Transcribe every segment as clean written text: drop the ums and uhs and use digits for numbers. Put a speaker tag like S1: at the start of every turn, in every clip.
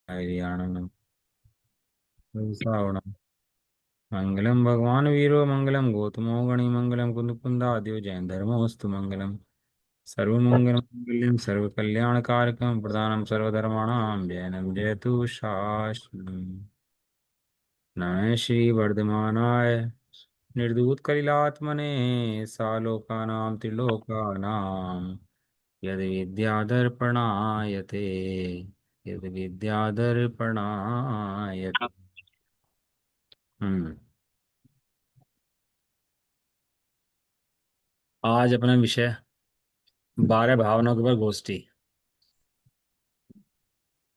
S1: हरियाणा श्रावण मंगलम भगवान वीरो मंगलम गौतमो गणि मंगलम कुंदकुंदाद्यो जैन धर्मोस्तु मंगलम सर्वमंगल मंगल्यं सर्वकल्याणकारकं प्रदानं सर्वधर्माणां जैनं जयतु शास्त्रम् नमः श्री वर्धमानाय निर्दूत कलिलात्मने सालोकानां त्रिलोकानां यद विद्यादर्पणायते यद विद्यादर्पणायते। हम्म। आज अपना विषय 12 भावनाओं के ऊपर गोष्ठी।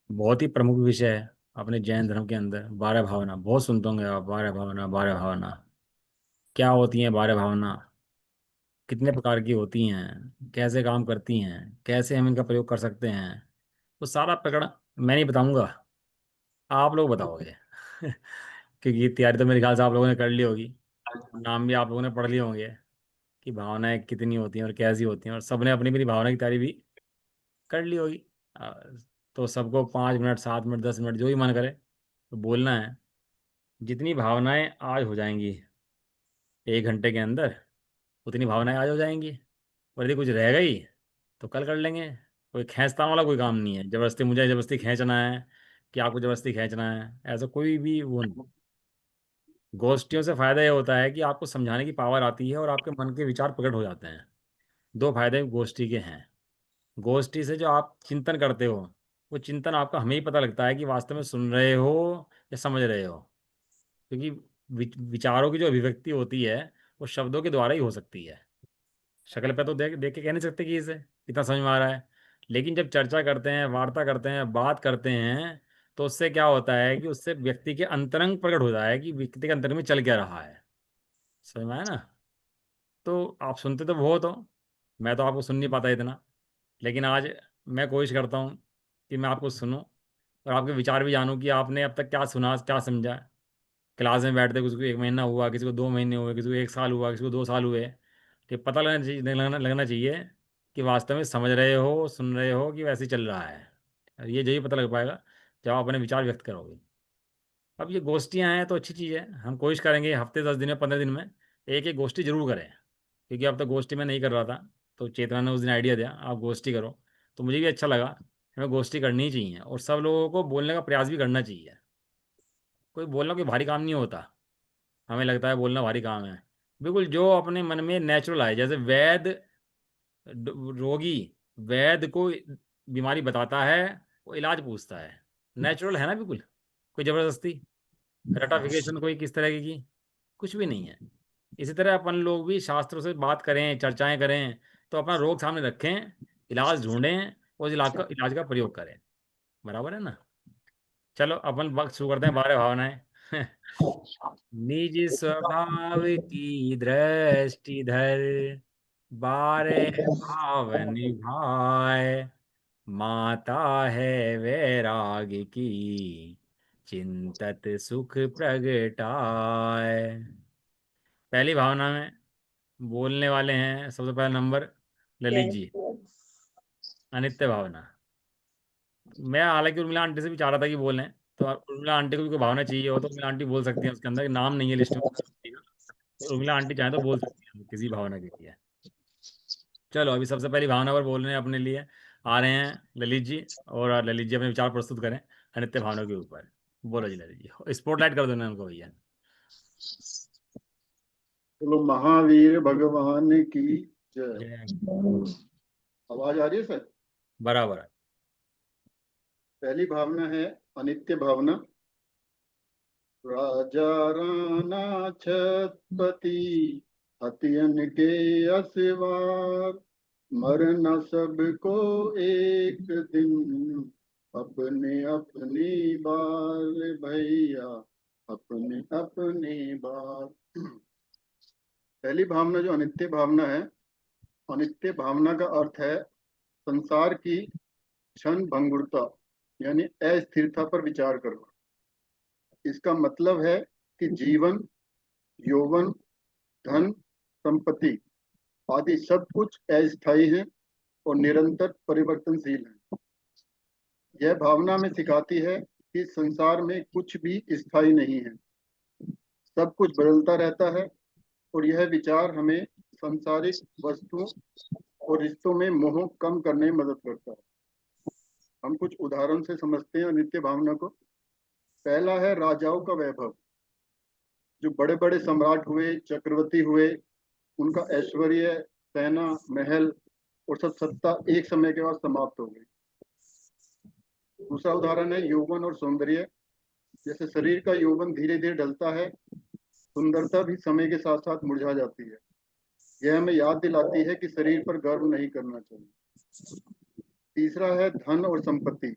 S1: बहुत ही प्रमुख विषय है अपने जैन धर्म के अंदर। 12 भावना बहुत सुनते होंगे आप। 12 भावना, 12 भावना क्या होती हैं? 12 भावना कितने प्रकार की होती हैं, कैसे काम करती हैं, कैसे हम इनका प्रयोग कर सकते हैं, तो सारा प्रकरण मैं नहीं बताऊंगा, आप लोग बताओगे। क्योंकि ये तैयारी तो मेरे ख्याल से आप लोगों ने कर ली होगी। नाम भी आप लोगों ने पढ़ लिए होंगे कि भावनाएं कितनी होती हैं और कैसी होती हैं, और सबने अपनी अपनी भावना की तैयारी भी कर ली होगी। आ, तो सबको 5 मिनट, 7 मिनट, 10 मिनट जो भी मन करे तो बोलना है। जितनी भावनाएं आज हो जाएंगी 1 घंटे के अंदर, उतनी भावनाएं आज हो जाएंगी। और यदि कुछ रह गई तो कल कर लेंगे। कोई खींचतान वाला कोई काम नहीं है, जबरदस्ती मुझे जबरदस्ती खींचना है कि आपको जबरदस्ती खींचना है, ऐसा कोई भी वो नहीं। गोष्ठियों से फायदा ये होता है कि आपको समझाने की पावर आती है और आपके मन के विचार प्रकट हो जाते हैं। दो फायदे गोष्ठी के हैं। गोष्ठी से जो आप चिंतन करते हो, वो चिंतन आपका हमें ही पता लगता है कि वास्तव में सुन रहे हो या समझ रहे हो। क्योंकि विचारों की जो अभिव्यक्ति होती है वो शब्दों के द्वारा ही हो सकती है। शक्ल पे तो देख देख के कह नहीं सकते कि इसे कितना समझ में आ रहा है। लेकिन जब चर्चा करते हैं, वार्ता करते हैं, बात करते हैं, तो उससे क्या होता है कि उससे व्यक्ति के अंतरंग प्रकट हो जाता है कि व्यक्ति के अंतरंग में चल क्या रहा है। समझ में आया ना? तो आप सुनते तो बहुत हो, मैं तो आपको सुन नहीं पाता इतना। लेकिन आज मैं कोशिश करता हूँ कि मैं आपको सुनूं और आपके विचार भी जानूं कि आपने अब तक क्या सुना, क्या समझा। क्लास में बैठते किसी को 1 महीना हुआ, किसी को 2 महीने हुए, किसी को 1 साल हुआ, किसी को 2 साल हुए, कि पता लगना चाहिए कि वास्तव में समझ रहे हो, सुन रहे हो, कि वैसे ही चल रहा है। और ये यही पता लग पाएगा जब आप अपने विचार व्यक्त करोगे। अब ये गोष्ठियाँ हैं तो अच्छी चीज़ है। हम कोशिश करेंगे हफ्ते, 10 दिन में, 15 दिन में एक एक गोष्ठी जरूर करें। क्योंकि अब तक गोष्ठी में नहीं कर रहा था, तो चेतना ने उस दिन आइडिया दिया आप गोष्ठी करो, तो मुझे भी अच्छा लगा। हमें गोष्ठी करनी ही चाहिए और सब लोगों को बोलने का प्रयास भी करना चाहिए। कोई बोलना कोई भारी काम नहीं होता। हमें लगता है बोलना भारी काम है। बिल्कुल जो अपने मन में नेचुरल आए। जैसे रोगी वैद्य को बीमारी बताता है, वो इलाज पूछता है। नेचुरल है ना बिल्कुल। कोई जबरदस्ती रटाफिकेशन कोई किस तरह की कुछ भी नहीं है। इसी तरह अपन लोग भी शास्त्रों से बात करें, चर्चाएं करें, तो अपना रोग सामने रखें, इलाज ढूंढें और उस इलाज का प्रयोग करें। बराबर है ना? चलो अपन वक्त शुरू करते हैं। 12 भावनाएं। निज स्वभाव की दृष्टि धर, 12 भाव निभाए, माता है वैराग्य की, चिंतत सुख प्रगटाए। पहली भावना में बोलने वाले हैं सबसे पहला नंबर ललित जी। अनित्य भावना। मैं हालांकि उर्मिला आंटी से भी चाह रहा था कि बोलें, तो उर्मिला आंटी को भी कोई भावना चाहिए हो तो उर्मिला आंटी बोल सकती हैं। उसके अंदर नाम नहीं है लिस्ट में तो उर्मिला आंटी चाहे तो बोल सकती हैं किसी भावना के लिए। चलो अभी सबसे पहली भावना पर बोल रहे हैं अपने लिए। आ रहे हैं ललित जी, और ललित जी अपने विचार प्रस्तुत करें अनित्य भावना के ऊपर। बोलो जी ललित जी, स्पॉटलाइट कर दो ना उनको भैया।
S2: बोलो महावीर भगवान की जय।
S1: जय।
S2: आवाज आ रही है सर?
S1: बराबर है।
S2: पहली भावना है अनित्य भावना। राजा राणा छत्रपति, हथियन के असवार, मरना सबको एक दिन, अपने अपनी बार भैया, अपने अपने बार। पहली भावना जो अनित्य भावना है, अनित्य भावना का अर्थ है संसार की क्षण भंगुरता, यानी अस्थिरता पर विचार करो। इसका मतलब है कि जीवन, यौवन, धन, संपत्ति आदि सब कुछ अस्थायी है और निरंतर परिवर्तनशील है। यह भावना में सिखाती है कि संसार में कुछ भी स्थायी नहीं है, सब कुछ बदलता रहता है, और यह विचार हमें सांसारिक वस्तुओं और रिश्तों में मोह कम करने में मदद करता है। हम कुछ उदाहरण से समझते हैं अनित्य भावना को। पहला है राजाओं का वैभव। जो बड़े बड़े सम्राट हुए, चक्रवर्ती हुए, उनका ऐश्वर्य, सेना, महल और सब सत्ता एक समय के बाद समाप्त हो गई। दूसरा उदाहरण है यौवन और सौंदर्य। जैसे शरीर का यौवन धीरे धीरे ढलता है, सुंदरता भी समय के साथ साथ मुरझा जाती है। यह हमें याद दिलाती है कि शरीर पर गर्व नहीं करना चाहिए। तीसरा है धन और संपत्ति।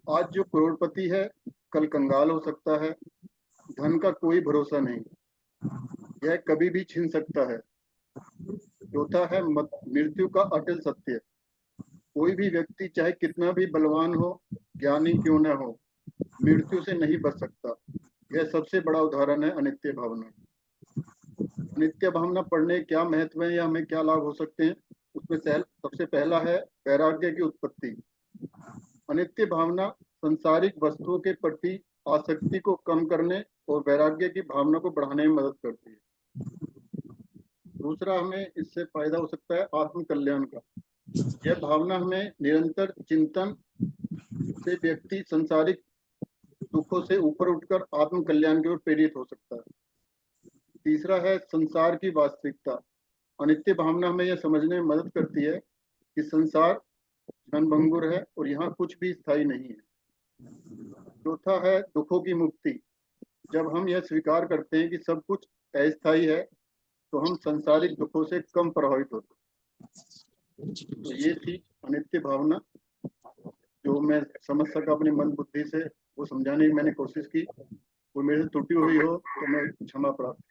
S2: आज जो करोड़पति है, कल कंगाल हो सकता है। धन का कोई भरोसा नहीं, यह कभी भी छिन सकता है। चौथा है मृत्यु का अटल सत्य। कोई भी व्यक्ति चाहे कितना भी बलवान हो, ज्ञानी क्यों न हो, मृत्यु से नहीं बच सकता। यह सबसे बड़ा उदाहरण है अनित्य भावना। अनित्य भावना पढ़ने क्या महत्व है या हमें क्या लाभ हो सकते हैं, उसमें सबसे पहला है वैराग्य की उत्पत्ति। अनित्य भावना संसारिक वस्तुओं के प्रति आसक्ति को कम करने और वैराग्य की भावना को बढ़ाने में मदद करती है। दूसरा हमें इससे फायदा हो सकता है आत्म कल्याण का। यह भावना हमें निरंतर चिंतन से व्यक्ति संसारिक दुखों से ऊपर उठकर आत्म कल्याण की ओर प्रेरित हो सकता है। तीसरा है संसार की वास्तविकता। अनित्य भावना हमें यह समझने में मदद करती है कि संसार क्षणभंगुर है और यहाँ कुछ भी स्थायी नहीं है। चौथा है दुखों की मुक्ति। जब हम यह स्वीकार करते हैं कि सब कुछ अस्थायी है, तो हम संसारिक दुखों से कम प्रभावित होते हैं। तो ये थी अनित्य भावना, जो मैं समझ सका अपनी मन बुद्धि से, वो समझाने की मैंने कोशिश की। वो मेरे से त्रुटि हुई हो तो मैं क्षमा प्राप्त।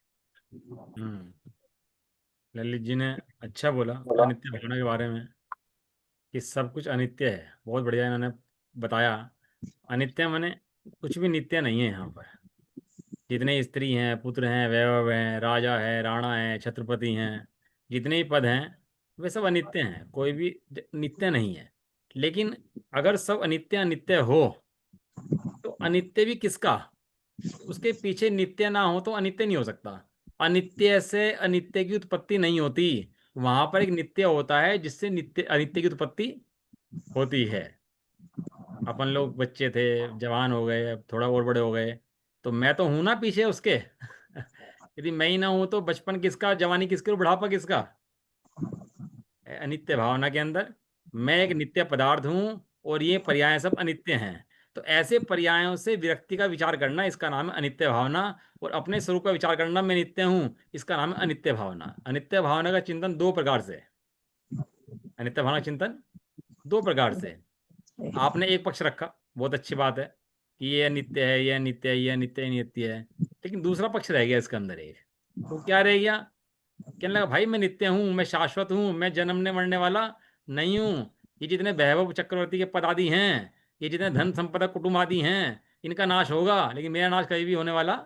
S1: ललित जी ने अच्छा बोला अनित्य भावना के बारे में कि सब कुछ अनित्य है। बहुत बढ़िया इन्होंने बताया। अनित्य माने कुछ भी नित्य नहीं है। यहाँ पर जितने स्त्री हैं, पुत्र हैं, वैभव हैं, राजा है, राणा है, छत्रपति हैं, जितने भी पद हैं, वे सब अनित्य हैं। कोई भी नित्य नहीं है। लेकिन अगर सब अनित्य अनित्य हो तो अनित्य भी किसका? उसके पीछे नित्य ना हो तो अनित्य नहीं हो सकता। अनित्य से अनित्य की उत्पत्ति नहीं होती। वहां पर एक नित्य होता है जिससे नित्य अनित्य की उत्पत्ति होती है। अपन लोग बच्चे थे, जवान हो गए, अब थोड़ा और बड़े हो गए, तो मैं तो हूं ना पीछे उसके। यदि मैं ही ना हूं तो बचपन किसका, जवानी किसकी और बुढ़ापा किसका? अनित्य भावना के अंदर मैं एक नित्य पदार्थ हूं और ये पर्याय सब अनित्य हैं। तो ऐसे पर्यायों से विरक्ति का विचार करना, इसका नाम है अनित्य भावना। और अपने स्वरूप का विचार करना, मैं नित्य हूं, इसका नाम है अनित्य भावना। अनित्य भावना का चिंतन दो प्रकार से। अनित्य भावना का चिंतन दो प्रकार से। आपने एक पक्ष रखा, बहुत अच्छी बात है कि ये अनित्य है, ये अनित्य है, ये अनित्य है, नित्य है। लेकिन दूसरा पक्ष रह गया इसके अंदर एक। वो क्या रह गया? कहने लगा भाई मैं नित्य हूँ, मैं शाश्वत हूँ, मैं जन्मने मरने वाला नहीं हूँ। ये जितने वैभव चक्रवर्ती के पद आदि हैं, ये जितने धन संपदा कुटुंब आदि हैं, इनका नाश होगा, लेकिन मेरा नाश कभी भी होने वाला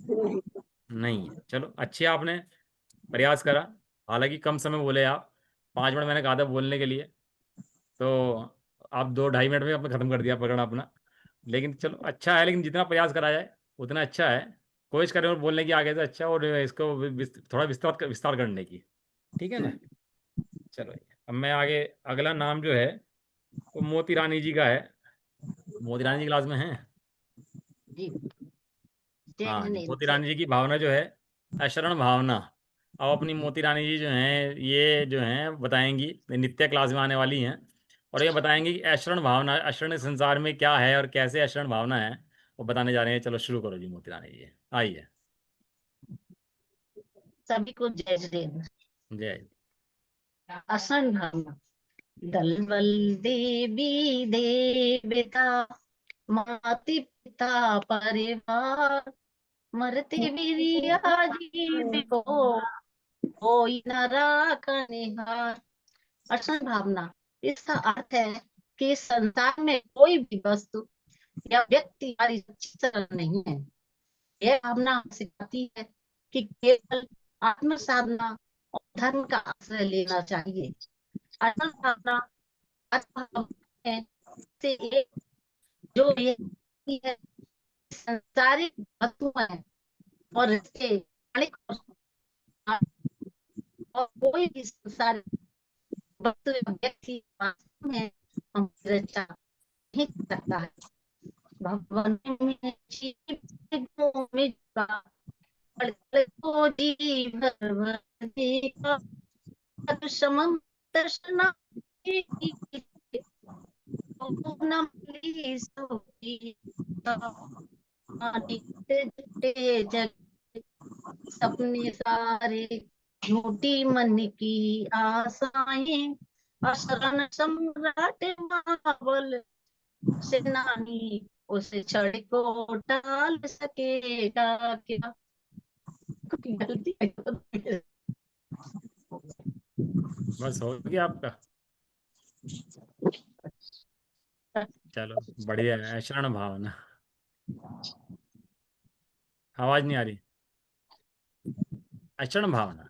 S1: नहीं है। चलो अच्छी आपने प्रयास करा। हालांकि कम समय बोले आप, 5 मिनट मैंने कहा था बोलने के लिए, तो आप 2 ढाई मिनट में आपने खत्म कर दिया प्रकरण अपना। लेकिन चलो अच्छा है, लेकिन जितना प्रयास करा जाए उतना अच्छा है। कोशिश करें और बोलने की आगे से अच्छा, और इसको थोड़ा विस्तार करने की। ठीक है ना? चलो अब मैं आगे, अगला नाम जो है वो मोती रानी जी का है। मोती रानी जी क्लास में है?
S3: जी जय
S1: हाँ, मोती
S3: जिनेंद्र।
S1: रानी जी की भावना जो है अशरण भावना। अब अपनी मोती रानी जी जो हैं, ये जो हैं बताएंगी, नित्य क्लास में आने वाली हैं, और ये बताएंगी कि अशरण भावना, अशरण संसार में क्या है और कैसे अशरण भावना है, वो बताने जा रहे हैं। चलो शुरू करो जी मोती रानी जी, आइए।
S3: सभी को जय जिनेंद्र।
S1: जय।
S3: असंग भावना। दलबल देवी देवता, माति पिता परिवार, मरते बिरिया जीव को कोई न राखनिहार। असंग भावना, इसका अर्थ है कि संसार में कोई भी वस्तु या व्यक्ति हमारी अच्छी तरह नहीं है। यह भावना सिखाती है कि केवल आत्म साधना और धर्म का आश्रय लेना चाहिए। अटल भावना से एक जो ये है संसारिक वस्तुएं और इसके क्षणिक और कोई भी संसारिक वस्तु या व्यक्ति वास्तव में हमकी रक्षा नहीं कर सकता है। भगवान में जीवों में का को जीवन भर का समम दर्शना जग सपने सारे झूठी मन की आशाएं असरण सम्राट महाबल सेनानी उस क्षण को टाल सकेगा क्या। गलती है।
S1: बस हो गया आपका। चलो बढ़िया है। शरण भावना, आवाज नहीं आ रही। अक्षरण भावना,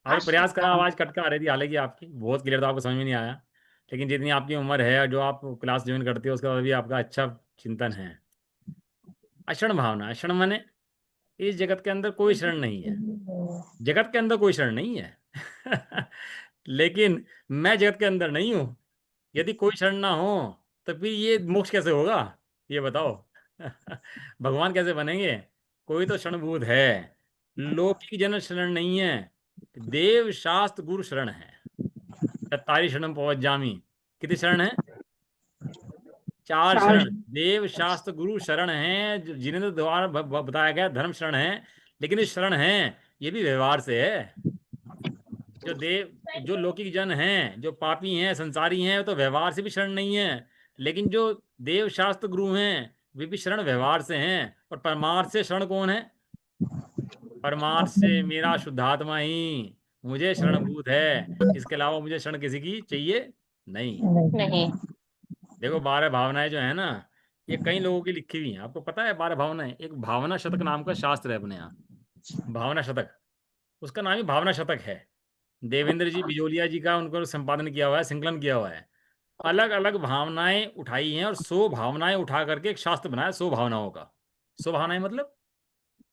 S1: और प्रयास करा, आवाज कट कर आ रही थी हालांकि आपकी, बहुत क्लियर था, आपको समझ में नहीं आया। लेकिन जितनी आपकी उम्र है, जो आप क्लास ज्वाइन करते हो, उसका बाद भी आपका अच्छा चिंतन है। अक्षरण भावना, अक्षरण माने इस जगत के अंदर कोई शरण नहीं है, जगत के अंदर कोई शरण नहीं है। लेकिन मैं जगत के अंदर नहीं हूं। यदि कोई शरण ना हो तो फिर ये मोक्ष कैसे होगा, ये बताओ। भगवान कैसे बनेंगे? कोई तो शरणभूत है। लौकिक जन शरण नहीं है, देव शास्त्र गुरु शरण है। तत्तारी शरण पहुंच जामी। कितनी शरण है? 4 शरण। देव शास्त्र गुरु शरण है, जिन्हें तो द्वारा बताया गया धर्म शरण है। लेकिन ये शरण है, ये भी व्यवहार से है। जो लौकिक जन हैं, जो पापी हैं, संसारी हैं, तो व्यवहार से भी शरण नहीं है। लेकिन जो देव शास्त्र गुरु हैं, वे भी शरण व्यवहार से हैं। और परमार्थ से शरण कौन है? परमार्थ से मेरा शुद्धात्मा ही मुझे शरणभूत है। इसके अलावा मुझे शरण किसी की चाहिए नहीं।
S3: नहीं।
S1: देखो 12 भावनाएं जो है ना, ये कई लोगों की लिखी हुई हैं। आपको पता है 12 भावनाएं? एक भावना शतक नाम का शास्त्र है अपने यहाँ, भावना शतक। उसका नाम ही भावना शतक है। देवेंद्र जी बिजोलिया जी का उनको संपादन किया हुआ है, संकलन किया हुआ है। अलग अलग भावनाएं उठाई हैं और 100 भावनाएं उठा करके एक शास्त्र बनाया, 100 भावनाओं का। 100 भावनाएं मतलब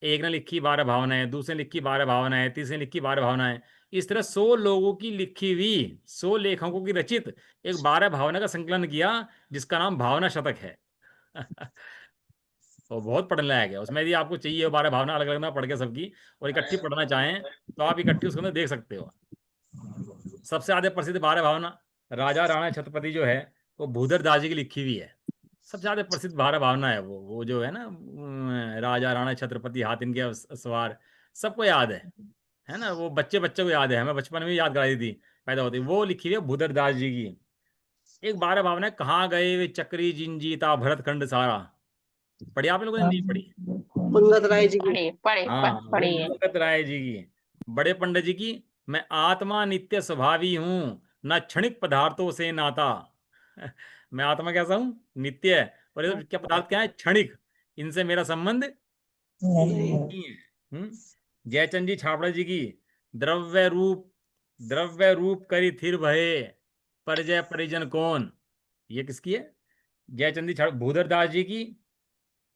S1: एक ने लिखी 12 भावनाएं, दूसरे ने लिखी 12 भावनाएं, तीसरे ने लिखी 12 भावनाएं। इस तरह 100 लोगों की लिखी हुई, 100 लेखकों की रचित एक 12 भावना का संकलन किया, जिसका नाम भावना शतक है। वो बहुत पढ़ने लायक है। उसमें यदि आपको चाहिए 12 भावना अलग अलग ना पढ़ के सबकी, और इकट्ठी पढ़ना चाहें, तो आप इकट्ठी उसके अंदर देख सकते हो। सबसे ज्यादा प्रसिद्ध 12 भावना राजा राणा छत्रपति जो है, वो भूधर दास जी की लिखी हुई है। सबसे ज्यादा प्रसिद्ध 12 भावना है वो जो है ना, राजा राणा छत्रपति हाथ इनके सवार, सबको याद है ना। वो बच्चे बच्चे को याद है, हमें बचपन में याद कराई थी पैदा होती। वो लिखी हुई है भूधर दास जी की। एक 12 भावना है, कहाँ गए वे चक्री जिन जीता भरत खंड सारा। पढ़ी आप लोगों ने? नहीं पढ़ी?
S4: पंगत राय जी की।
S1: हाँ, वो भगत राय जी की। बड़े पंडित जी की, मैं आत्मा नित्य स्वभावी हूँ, न क्षणिक पदार्थों से नाता। मैं आत्मा कैसा हूँ? नित्य। और ये क्या पदार्थ क्या है? क्षणिक। इनसे मेरा संबंध नहीं है। जयचंद जी छाबड़ा जी की, द्रव्य रूप करी थिर भये, परिजय परिजन कौन। ये किसकी है? जयचंद जी छाबड़ा। भूधर दास जी की,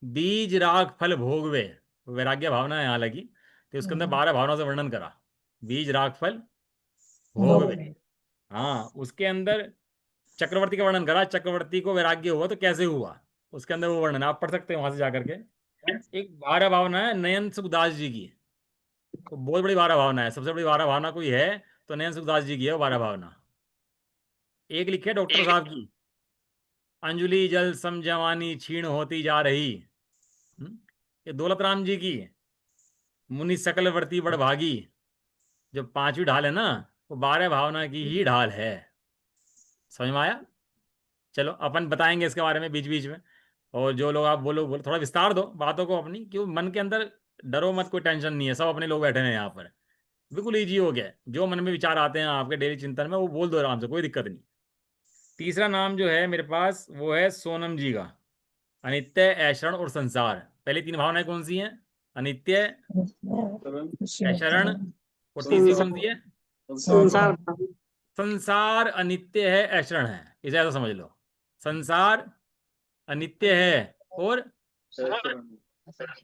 S1: बीज राग फल भोगवे, वैराग्य भावना है हालांकि, तो उसके अंदर 12 भावनाओं से वर्णन करा। बीज राग फल भोगवे। हाँ, उसके अंदर चक्रवर्ती का वर्णन करा, चक्रवर्ती को वैराग्य हुआ तो कैसे हुआ, उसके अंदर वो वर्णन आप पढ़ सकते हो वहां से जाकर के। एक 12 भावना है नयन सुखदास जी की, तो बहुत बड़ी 12 भावना है। सबसे बड़ी 12 भावना कोई है तो नयन सुखदास जी की है वो 12 भावना। एक लिखी है डॉक्टर साहब की, अंजुलि जल सम जवानी क्षीण होती जा रही। ये दौलत राम जी की, मुनि सकल वर्ती बड़ भागी। जो 5वीं ढाल है ना, वो 12 भावना की ही ढाल है। समझ में आया? चलो अपन बताएंगे इसके बारे में बीच बीच में। और जो लोग आप बोलो थोड़ा विस्तार दो बातों को अपनी, क्यों मन के अंदर डरो मत, कोई टेंशन नहीं है, सब अपने लोग बैठे हैं यहाँ पर। बिल्कुल ईजी हो गया, जो मन में विचार आते हैं आपके डेली चिंतन में, वो बोल दो आराम से, कोई दिक्कत नहीं। तीसरा नाम जो है मेरे पास, वो है सोनम जी का, अनित्य, ऐशरण और संसार। पहली 3 भावनाएं कौन सी हैं? अनित्य, ऐशरण, और तीसरी कौन सी है?
S4: संसार।
S1: संसार अनित्य है, ऐशरण है। इसे ऐसा समझ लो, संसार अनित्य है और
S2: ऐशरण।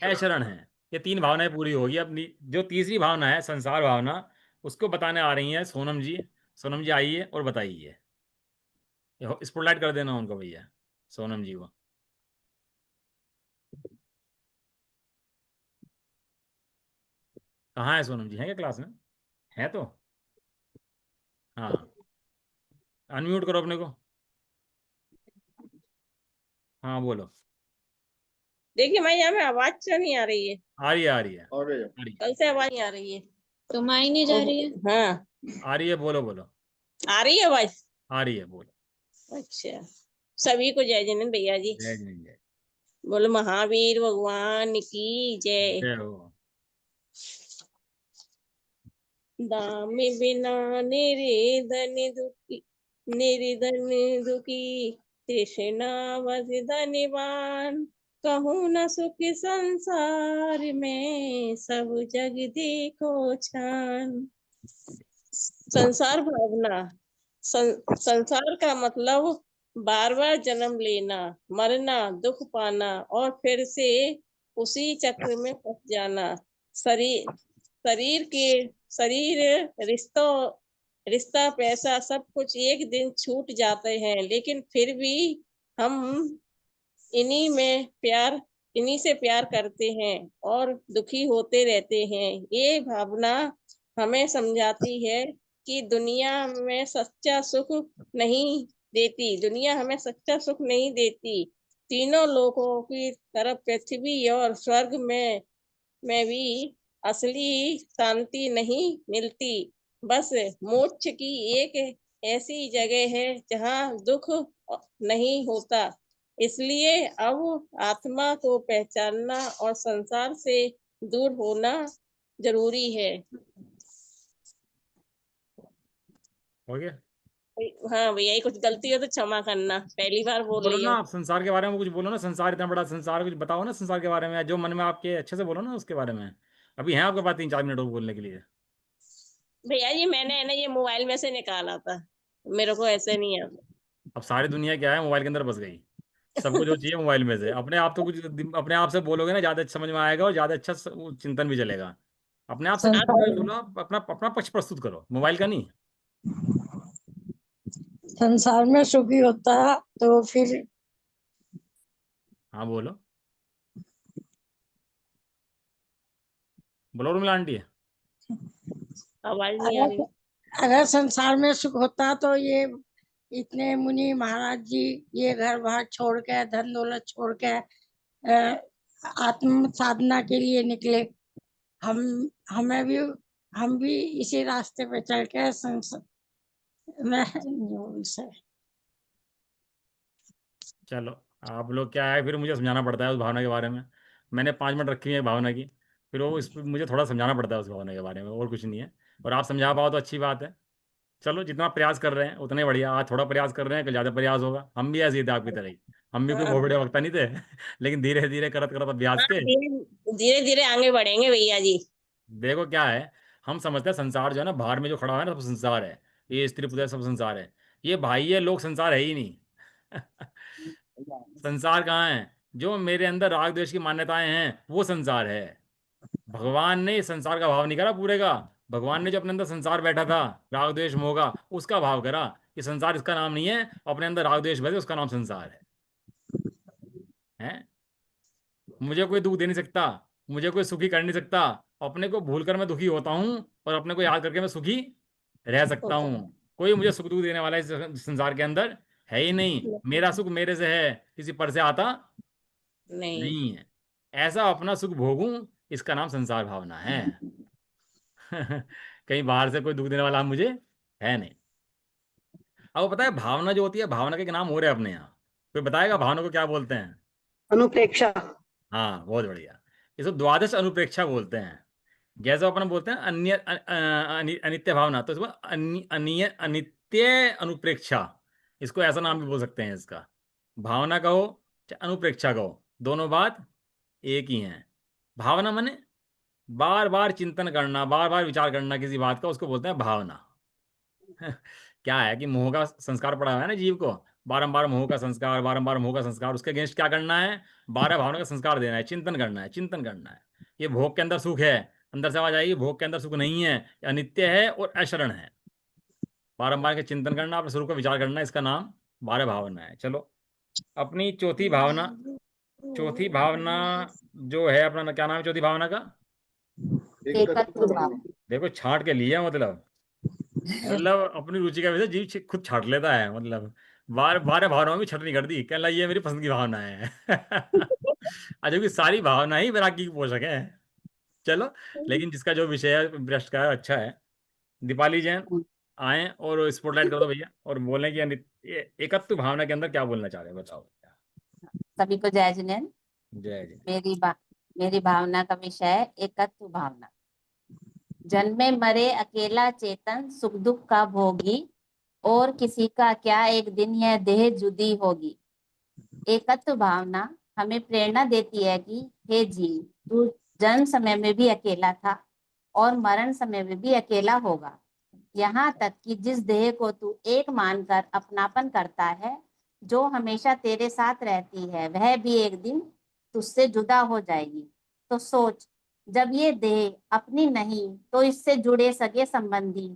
S1: अशरण है। ये 3 भावनाएं पूरी होगी। अपनी जो तीसरी भावना है संसार भावना, उसको बताने आ रही हैं सोनम जी। सोनम जी आइए और बताइए। स्पॉटलाइट कर देना उनको भैया, सोनम जी को। कहाँ है सोनम जी? है क्या क्लास में? है तो हाँ, अनम्यूट करो अपने को। हाँ बोलो।
S4: देखिए मैं यहाँ में आवाज क्यों नहीं आ रही है?
S1: आ रही है, आ रही है,
S2: आ गया।
S1: आ रही है,
S4: कल से आवाज नहीं आ रही है।
S3: तो माई नहीं जा रही है।
S4: हाँ,
S1: आ रही है। बोलो बोलो।
S4: आ रही है आवाज।
S1: आ रही है, बोलो।
S4: अच्छा, सभी को जय जैन भैया जी।
S1: जय जय जय।
S4: बोलो महावीर भगवान की जय।
S1: जय हो।
S4: दाम बिना निर्धन दुखी, निर्धन दुखी, तृष्णा बस धनवान, कहूँ न सुख संसार में, सब जग देखो छान। संसार भावना। संसार का मतलब बार बार जन्म लेना, मरना, दुख पाना और फिर से उसी चक्र में फंस जाना। शरीर शरीर के शरीर, रिश्तों, रिश्ता, पैसा, सब कुछ एक दिन छूट जाते हैं, लेकिन फिर भी हम इन्हीं में प्यार, इन्हीं से प्यार करते हैं और दुखी होते रहते हैं। ये भावना हमें समझाती है कि दुनिया में सच्चा सुख नहीं देती, दुनिया हमें सच्चा सुख नहीं देती। तीनों लोकों की तरफ पृथ्वी और स्वर्ग में भी असली शांति नहीं मिलती। बस मोक्ष की एक ऐसी जगह है जहाँ दुख नहीं होता। इसलिए अब आत्मा को पहचानना और संसार से दूर होना जरूरी है।
S1: हो गया?
S4: हाँ भैया, ये कुछ गलती हो तो क्षमा करना, पहली बार बोल
S1: बोलो
S4: रही
S1: ना
S4: हूँ।
S1: आप संसार के बारे में कुछ बोलो ना। संसार इतना बड़ा संसार, कुछ बताओ ना संसार के बारे में, जो मन में आपके अच्छे से बोलो ना उसके बारे में। अभी हैं आपके पास 3-4 मिनट और बोलने के लिए।
S4: भैया जी मैंने है ना ये मोबाइल में से निकाला था, मेरे को ऐसे नहीं आता।
S1: अब सारी दुनिया क्या है, मोबाइल के अंदर बस गई। सबको जो चाहिए मोबाइल में से। अपने आप तो कुछ अपने आप से बोलोगे ना, ज़्यादा अच्छा समझ में आएगा और ज़्यादा अच्छा वो चिंतन भी चलेगा। अपने आप से कुछ
S4: आप
S1: भी बोलो, अपना अपना पक्ष प्रस्तुत करो, मोबाइल का नहीं।
S5: संसार में सुखी होता तो फिर
S1: हाँ बोलो, बोलो उर्मिला आंटी है।
S4: आवाज नहीं आ रही।
S5: अगर अगर संसार में सुख होता तो ये इतने मुनि महाराज जी ये घर बार छोड़ के, धन दौलत छोड़ के आत्म साधना के लिए निकले। हम हमें भी हम भी इसी रास्ते पे चल के संसार में जो से
S1: चलो, आप लोग क्या है, फिर मुझे समझाना पड़ता है उस भावना के बारे में। मैंने 5 मिनट रखी है भावना की, फिर वो इस मुझे थोड़ा समझाना पड़ता है उस भावना के बारे में, और कुछ नहीं है। और आप समझा पाओ तो अच्छी बात है। चलो, जितना प्रयास कर रहे हैं उतने बढ़िया। आज थोड़ा प्रयास कर रहे हैं, कल ज़्यादा प्रयास होगा। हम भी ऐसे ही थे आपकी तरह ही। हम भी कोई
S4: हाँ
S1: बहुत बड़े वक्ता नहीं थे लेकिन धीरे धीरे करत करत अभ्यास
S4: हाँ,
S1: के
S4: धीरे धीरे आगे बढ़ेंगे भैया जी।
S1: देखो क्या है। हम समझते हैं संसार जो है ना, बाहर में जो खड़ा है ना, सब संसार है। ये स्त्री पुरुष सब संसार है। ये भाई, ये लोग संसार है ही नहीं संसार कहाँ है? जो मेरे अंदर राग द्वेष की मान्यताएं हैं वो संसार है। भगवान ने इस संसार का भाव नहीं करा पूरे का। भगवान ने जो अपने अंदर संसार बैठा था, राग द्वेष मोह का, उसका भाव करा। ये संसार इसका नाम नहीं है। अपने अंदर राग द्वेष भरे उसका नाम संसार है। मुझे कोई दुख दे नहीं सकता, मुझे कोई सुखी कर नहीं सकता। अपने को भूल कर मैं दुखी होता हूँ और अपने को याद करके मैं सुखी रह सकता
S4: होता
S1: हूँ। कोई मुझे सुख दुख देने वाला इस संसार के अंदर है ही नहीं। मेरा सुख मेरे से है, किसी पर से आता
S4: नहीं।
S1: नहीं है। ऐसा अपना सुख भोगूं, इसका नाम संसार भावना है कहीं बाहर से कोई दुख देने वाला मुझे है नहीं। अब पता है भावना जो होती है, भावना के नाम हो रहे हैं अपने यहाँ। कोई बताएगा भावना को क्या बोलते हैं?
S4: अनुप्रेक्षा।
S1: हाँ, बहुत बढ़िया। इसको द्वादश अनुप्रेक्षा बोलते हैं। जैसे अपन बोलते हैं अनित्य भावना, तो इसको अनित्य अनुप्रेक्षा। इसको ऐसा नाम भी बोल सकते हैं इसका। भावना कहो चाहे अनुप्रेक्षा कहो, दोनों बात एक ही है। भावना माने बार बार चिंतन करना, बार बार विचार करना किसी बात का, उसको बोलते हैं भावना क्या है कि मोह का संस्कार पड़ा हुआ है ना जीव को, बारंबार मोह का संस्कार, बारंबार मोह का संस्कार, उसके अगेंस्ट क्या करना है? 12 भावना का संस्कार देना है, चिंतन करना है, चिंतन करना है। ये भोग के अंदर सुख है, अंदर से आवाज आएगी भोग के अंदर सुख नहीं है, अनित्य है और अशरण है। बारंबार के चिंतन करना, अपने स्वरूप का विचार करना, इसका नाम 12 भावना है। चलो अपनी चौथी भावना, चौथी भावना जो है अपना, क्या नाम है चौथी भावना का?
S2: एकत्व भावना।
S1: देखो छांट के लिए, मतलब अपनी रुचि का विषय जीव खुद छाट लेता है। मतलब 12 भावनाओं में छटनी कर दी, कहला ये मेरी पसंद की भावना है। अच्छा कि सारी भावना ही वैराग्य की पोषक है। चलो, लेकिन जिसका जो विषय है भ्रष्ट का है, अच्छा है। दीपाली जैन आए और स्पॉटलाइट कर दो भैया, और बोलें कि एकत्व भावना के अंदर क्या बोलना चाह रहे हैं, बताओ।
S6: सभी को जय जिनेन्द्र।
S1: जय जय।
S6: मेरी भावना का विषय है एकत्व भावना। जन्मे मरे अकेला चेतन, सुख दुख का भोगी, और किसी का क्या एक दिन यह देह जुदी होगी। एकत्व भावना हमें प्रेरणा देती है कि हे जीव, तू जन्म समय में भी अकेला था और मरण समय में भी अकेला होगा। यहाँ तक कि जिस देह को तू एक मानकर अपनापन करता है, जो हमेशा तेरे साथ रहती है, वह भी एक दिन तुझसे जुदा हो जाएगी। तो सोच, जब ये देह अपनी नहीं तो इससे जुड़े सगे संबंधी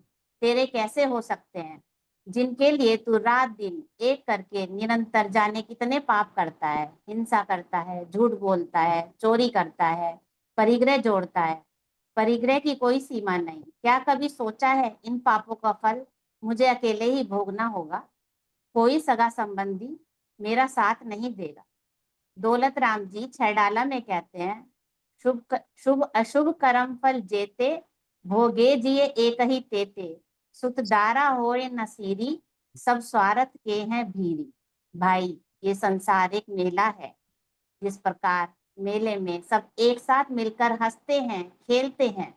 S6: तेरे कैसे हो सकते हैं, जिनके लिए तू रात दिन एक करके निरंतर जाने कितने पाप करता है, हिंसा करता है, झूठ बोलता है, चोरी करता है, परिग्रह जोड़ता है। परिग्रह की कोई सीमा नहीं। क्या कभी सोचा है इन पापों का फल मुझे अकेले ही भोगना होगा? कोई सगा संबंधी मेरा साथ नहीं देगा। दौलत राम जी छैडाला में कहते हैं, शुभ अशुभ कर्म फल जेते, भोगे जिए एक ही तेते, सुत दारा होए नसीरी, सब स्वार्थ के हैं भीरी। भाई, ये संसार एक मेला है। जिस प्रकार मेले में सब एक साथ मिलकर हंसते हैं, खेलते हैं,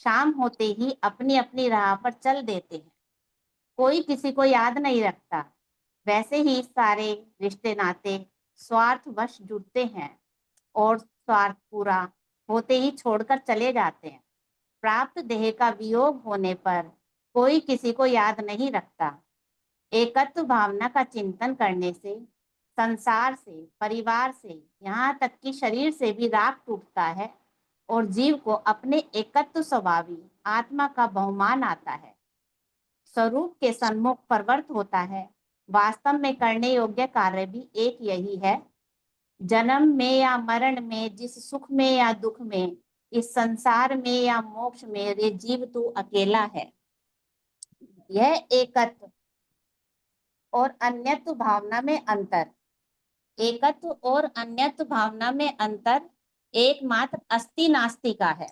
S6: शाम होते ही अपनी अपनी राह पर चल देते हैं, कोई किसी को याद नहीं रखता, वैसे ही सारे रिश्ते नाते स्वार्थवश जुड़ते हैं और स्वार्थ पूरा होते ही छोड़कर चले जाते हैं। प्राप्त देह का वियोग होने पर कोई किसी को याद नहीं रखता। एकत्व भावना का चिंतन करने से संसार से, परिवार से, यहाँ तक कि शरीर से भी राग टूटता है और जीव को अपने एकत्व स्वभावी आत्मा का बहुमान आता है। स्वरूप के सन्मुख परवर्त होता है। वास्तव में करने योग्य कार्य भी एक यही है। जन्म में या मरण में, जिस सुख में या दुख में, इस संसार में या मोक्ष में, रे जीव तू अकेला है। यह एकत्व और अन्यत्व भावना में अंतर, एकत्व और अन्यत्व भावना में अंतर एकमात्र अस्ति नास्ति का है।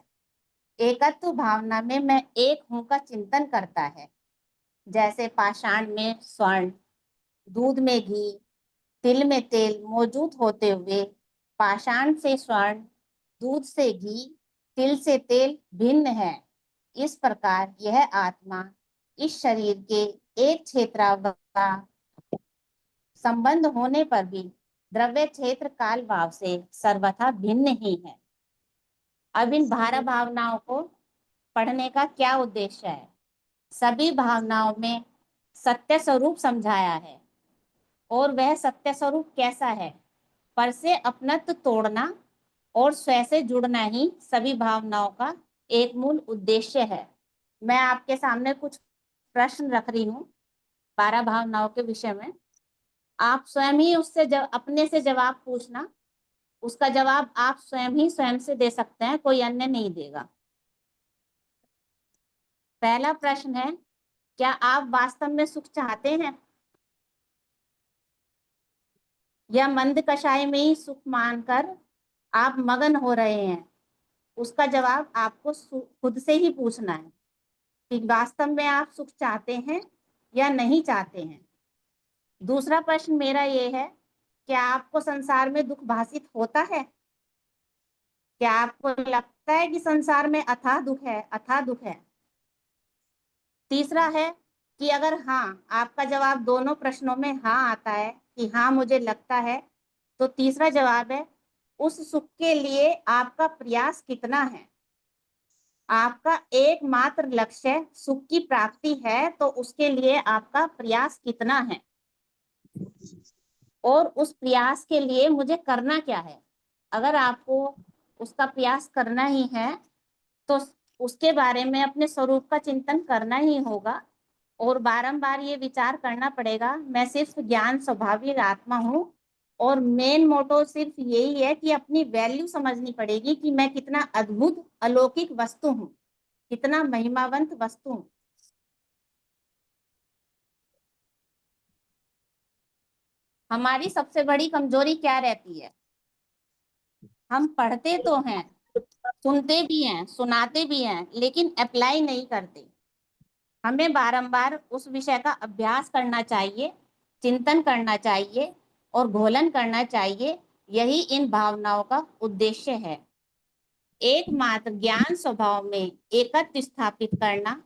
S6: एकत्व भावना में मैं एक हूं का चिंतन करता है, जैसे पाषाण में स्वर्ण, दूध में घी, तिल में तेल मौजूद होते हुए पाषाण से स्वर्ण, दूध से घी, तिल से तेल भिन्न है। इस प्रकार यह आत्मा इस शरीर के एक क्षेत्र का संबंध होने पर भी द्रव्य क्षेत्र काल भाव से सर्वथा भिन्न ही है। अब इन 12 भावनाओं को पढ़ने का क्या उद्देश्य है? सभी भावनाओं में सत्य स्वरूप समझाया है, और वह सत्य स्वरूप कैसा है? पर से अपनत्व तोड़ना और स्वयं से जुड़ना ही सभी भावनाओं का एक मूल उद्देश्य है। मैं आपके सामने कुछ प्रश्न रख रही हूँ 12 भावनाओं के विषय में। आप स्वयं ही उससे अपने से जवाब पूछना। उसका जवाब आप स्वयं ही स्वयं से दे सकते हैं, कोई अन्य नहीं देगा। पहला प्रश्न है, क्या आप वास्तव में सुख चाहते हैं या मंद कषाय में ही सुख मानकर आप मगन हो रहे हैं? उसका जवाब आपको खुद से ही पूछना है कि वास्तव में आप सुख चाहते हैं या नहीं चाहते हैं। दूसरा प्रश्न मेरा ये है, क्या आपको संसार में दुख भासित होता है? क्या आपको लगता है कि संसार में अथाह दुख है, अथाह दुख है? तीसरा है कि अगर हाँ, आपका जवाब दोनों प्रश्नों में हाँ आता है कि हाँ मुझे लगता है, तो तीसरा जवाब है, उस सुख के लिए आपका प्रयास कितना है? आपका एकमात्र लक्ष्य सुख की प्राप्ति है, तो उसके लिए आपका प्रयास कितना है? और उस प्रयास के लिए मुझे करना क्या है। अगर आपको उसका प्रयास करना ही है तो उसके बारे में अपने स्वरूप का चिंतन करना ही होगा और बारंबार ये विचार करना पड़ेगा, मैं सिर्फ ज्ञान स्वभाविक आत्मा हूँ। और मेन मोटो सिर्फ यही है कि अपनी वैल्यू समझनी पड़ेगी कि मैं कितना अद्भुत अलौकिक वस्तु हूँ, कितना महिमावंत वस्तु हूँ। हमारी सबसे बड़ी कमजोरी क्या रहती है? हम पढ़ते तो हैं, सुनते भी हैं, सुनाते भी हैं, लेकिन अप्लाई नहीं करते। हमें बारंबार उस विषय का अभ्यास करना चाहिए, चिंतन करना चाहिए और घोलन करना चाहिए। यही इन भावनाओं का उद्देश्य है। एकमात्र ज्ञान स्वभाव में एकत्व स्थापित करना,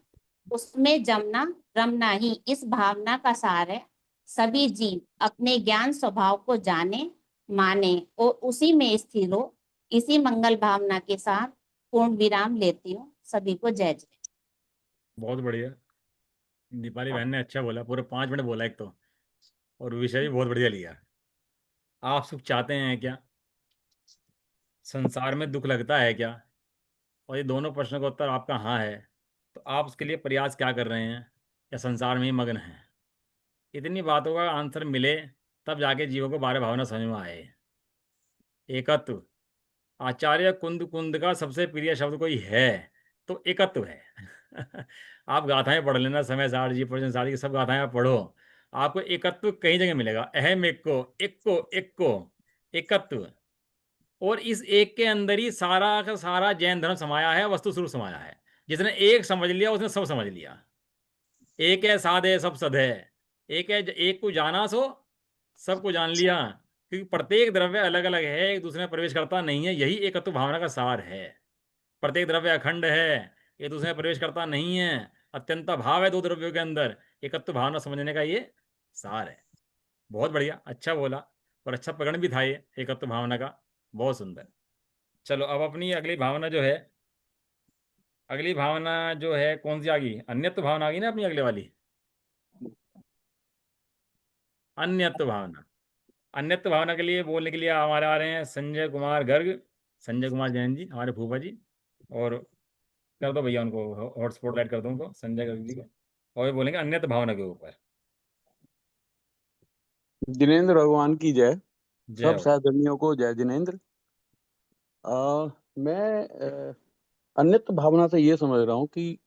S6: उसमें जमना रमना ही इस भावना का सार है। सभी जीव अपने ज्ञान स्वभाव को जाने, माने और उसी में स्थिर हो। इसी मंगल भावना के साथ पूर्ण विराम लेती हूँ। सभी को जय जय।
S1: बहुत बढ़िया। दीपाली बहन ने अच्छा बोला, पूरे 5 मिनट बोला एक तो, और विषय भी बहुत बढ़िया लिया। आप सुख चाहते हैं क्या? संसार में दुख लगता है क्या? और ये दोनों प्रश्नों का उत्तर आपका हाँ है। तो आप उसके लिए प्रयास क्या कर रहे हैं, या संसार में ही मग्न हैं? इतनी बातों का आंसर मिले तब जाके जीवों को 12 भावना समझ में आए। एकत्व, आचार्य कुंद कुंद का सबसे प्रिय शब्द कोई है तो एकत्व है। आप गाथाएं पढ़ लेना, समय सार जी, प्रश्न सार की सब गाथाएं आप पढ़ो, आपको एकत्व कई जगह मिलेगा। अहम एक को एकत्व। और इस एक के अंदर ही सारा का सारा जैन धर्म समाया है, वस्तु स्वरूप समाया है। जिसने एक समझ लिया उसने सब समझ लिया। एक है साध है सब सद है, एक है एक को जाना सो सबको जान लिया। क्योंकि प्रत्येक द्रव्य अलग अलग है, एक दूसरे में प्रवेश करता नहीं है। यही एकत्व भावना का सार है। प्रत्येक द्रव्य अखंड है, एक दूसरे में प्रवेश करता नहीं है। अत्यंत भाव है दो द्रव्यों के अंदर। एकत्व भावना समझने का ये सार है। बहुत बढ़िया, अच्छा बोला। और अच्छा प्रकरण भी था ये एकत्व भावना का, बहुत सुंदर। चलो अब अपनी अगली भावना जो है, अगली भावना जो है कौन सी आ गई? अन्यत्व भावना आ गई ना अपनी अगले वाली, अन्यत्व भावना। अन्यत्व भावना के लिए बोलने के लिए हमारे आ रहे हैं संजय कुमार गर्ग, संजय कुमार जैन जी, हमारे फूफा जी। और कर दो भैया उनको, हॉटस्पॉट लाइट कर दो उनको, संजय गर्ग जी को। और ये बोलेंगे अन्यत्व भावना के ऊपर।
S7: जिनेंद्र भगवान की जय।
S1: जय
S7: सब
S1: हो।
S7: सहधर्मियों को जय जिनेंद्र। मैं अन्यत्व भावना से ये समझ रहा हूँ कि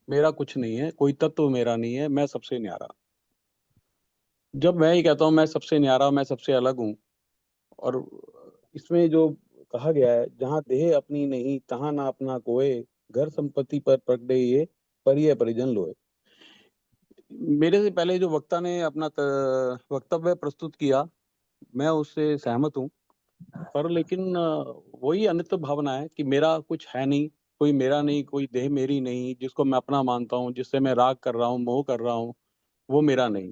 S7: मेरा कुछ नहीं है, कोई तत्व मेरा नहीं है, मैं सबसे न्यारा। जब मैं ये कहता हूँ मैं सबसे न्यारा, मैं सबसे अलग हूँ, और इसमें जो कहा गया है, जहाँ देह अपनी नहीं तहाँ ना अपना कोय, घर संपत्ति पर प्रगटे ये परिय परिजन लोए। मेरे से पहले जो वक्ता ने अपना वक्तव्य प्रस्तुत किया, मैं उससे सहमत हूँ। पर लेकिन वही अनित्य भावना है कि मेरा कुछ है नहीं, कोई मेरा नहीं, कोई देह मेरी नहीं, जिसको मैं अपना मानता हूँ, जिससे मैं राग कर रहा हूँ, मोह कर रहा हूँ, वो मेरा नहीं,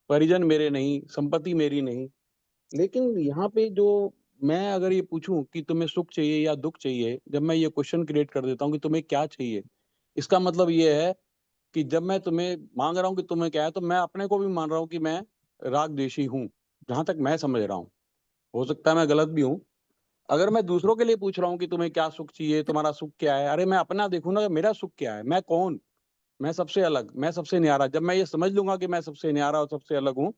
S7: परिजन मेरे नहीं, संपत्ति मेरी नहीं। लेकिन यहाँ पे जो मैं अगर ये पूछूं कि तुम्हें सुख चाहिए या दुख चाहिए, जब मैं ये क्वेश्चन क्रिएट कर देता हूँ कि तुम्हें क्या चाहिए, इसका मतलब ये है कि जब मैं तुम्हें मांग रहा हूँ कि तुम्हें क्या है, तो मैं अपने को भी मान रहा हूँ कि मैं राग द्वेषी हूँ, जहां तक मैं समझ रहा हूँ। हो सकता है मैं गलत भी हूँ। अगर मैं दूसरों के लिए पूछ रहा हूँ कि तुम्हें क्या सुख चाहिए, तुम्हारा सुख क्या है, अरे मैं अपना देखूं ना, मेरा सुख क्या है, मैं कौन, मैं सबसे अलग, मैं सबसे न्यारा। जब मैं ये समझ लूंगा कि मैं सबसे न्यारा और सबसे अलग हूँ,